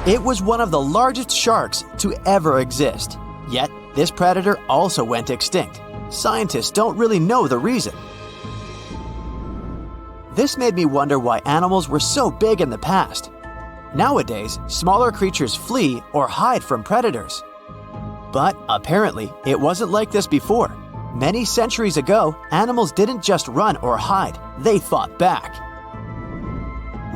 It was one of the largest sharks to ever exist. Yet, this predator also went extinct. Scientists don't really know the reason. This made me wonder why animals were so big in the past. Nowadays, smaller creatures flee or hide from predators. But apparently, it wasn't like this before. Many centuries ago, animals didn't just run or hide, they fought back.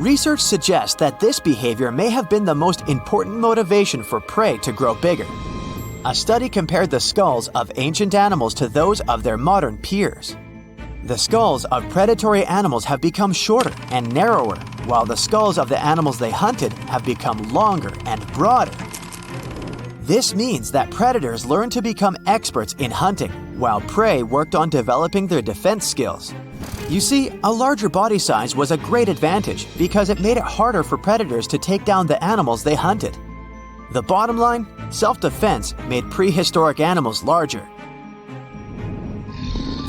Research suggests that this behavior may have been the most important motivation for prey to grow bigger. A study compared the skulls of ancient animals to those of their modern peers. The skulls of predatory animals have become shorter and narrower, while the skulls of the animals they hunted have become longer and broader. This means that predators learned to become experts in hunting, while prey worked on developing their defense skills. You see, a larger body size was a great advantage because it made it harder for predators to take down the animals they hunted. The bottom line, self-defense made prehistoric animals larger.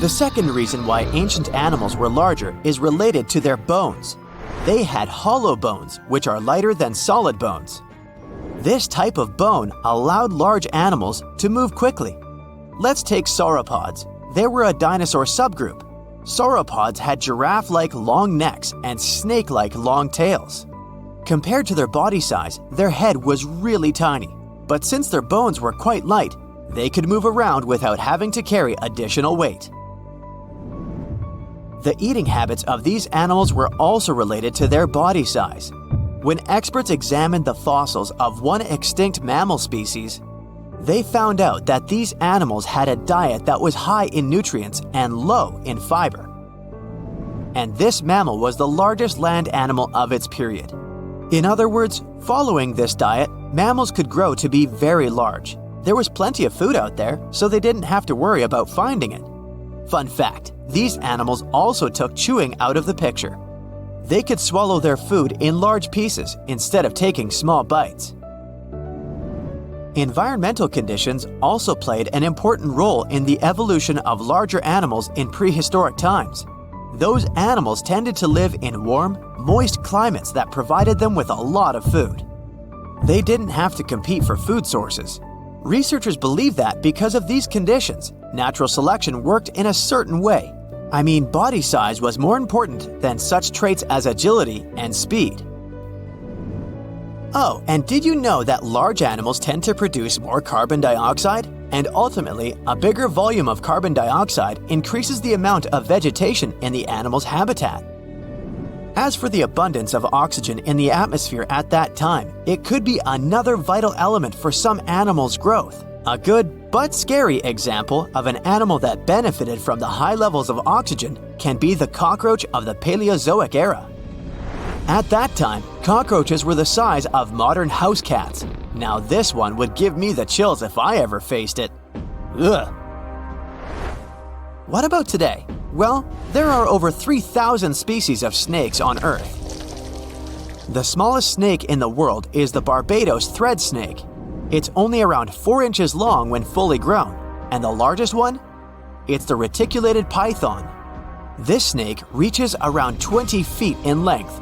The second reason why ancient animals were larger is related to their bones. They had hollow bones, which are lighter than solid bones. This type of bone allowed large animals to move quickly. Let's take sauropods. They were a dinosaur subgroup. Sauropods had giraffe-like long necks and snake-like long tails. Compared to their body size, their head was really tiny. But since their bones were quite light, they could move around without having to carry additional weight. The eating habits of these animals were also related to their body size. When experts examined the fossils of one extinct mammal species, they found out that these animals had a diet that was high in nutrients and low in fiber. And this mammal was the largest land animal of its period. In other words, following this diet, mammals could grow to be very large. There was plenty of food out there, so they didn't have to worry about finding it. Fun fact, these animals also took chewing out of the picture. They could swallow their food in large pieces instead of taking small bites. Environmental conditions also played an important role in the evolution of larger animals in prehistoric times. Those animals tended to live in warm, moist climates that provided them with a lot of food. They didn't have to compete for food sources. Researchers believe that because of these conditions, natural selection worked in a certain way. I mean, body size was more important than such traits as agility and speed. Oh, and did you know that large animals tend to produce more carbon dioxide? And ultimately, a bigger volume of carbon dioxide increases the amount of vegetation in the animal's habitat. As for the abundance of oxygen in the atmosphere at that time, it could be another vital element for some animals' growth. A good but scary example of an animal that benefited from the high levels of oxygen can be the cockroach of the Paleozoic era. At that time, cockroaches were the size of modern house cats. Now this one would give me the chills if I ever faced it. Ugh. What about today? Well, there are over 3,000 species of snakes on Earth. The smallest snake in the world is the Barbados thread snake. It's only around 4 inches long when fully grown, and the largest one? It's the reticulated python. This snake reaches around 20 feet in length.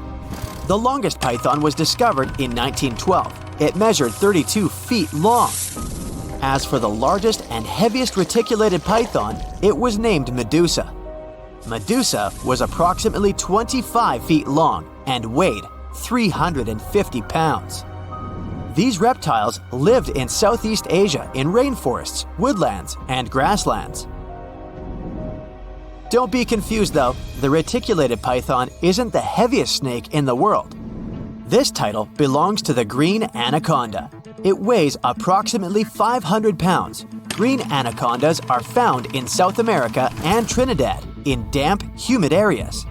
The longest python was discovered in 1912. It measured 32 feet long. As for the largest and heaviest reticulated python, it was named Medusa. Medusa was approximately 25 feet long and weighed 350 pounds. These reptiles lived in Southeast Asia in rainforests, woodlands, and grasslands. Don't be confused though, the reticulated python isn't the heaviest snake in the world. This title belongs to the green anaconda. It weighs approximately 500 pounds. Green anacondas are found in South America and Trinidad in damp, humid areas.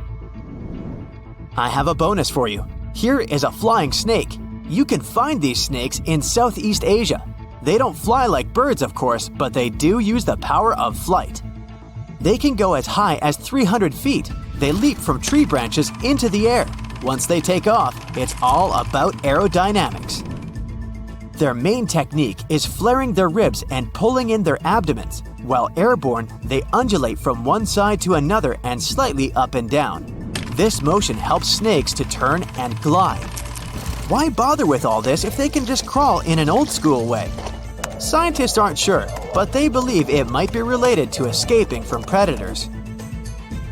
I have a bonus for you. Here is a flying snake. You can find these snakes in Southeast Asia. They don't fly like birds, of course, but they do use the power of flight. They can go as high as 300 feet. They leap from tree branches into the air. Once they take off, it's all about aerodynamics. Their main technique is flaring their ribs and pulling in their abdomens. While airborne, they undulate from one side to another and slightly up and down. This motion helps snakes to turn and glide. Why bother with all this if they can just crawl in an old-school way? Scientists aren't sure, but they believe it might be related to escaping from predators.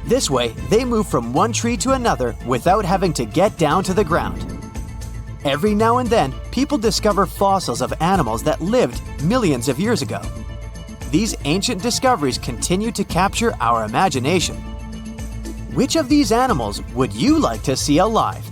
This way, they move from one tree to another without having to get down to the ground. Every now and then, people discover fossils of animals that lived millions of years ago. These ancient discoveries continue to capture our imagination. Which of these animals would you like to see alive?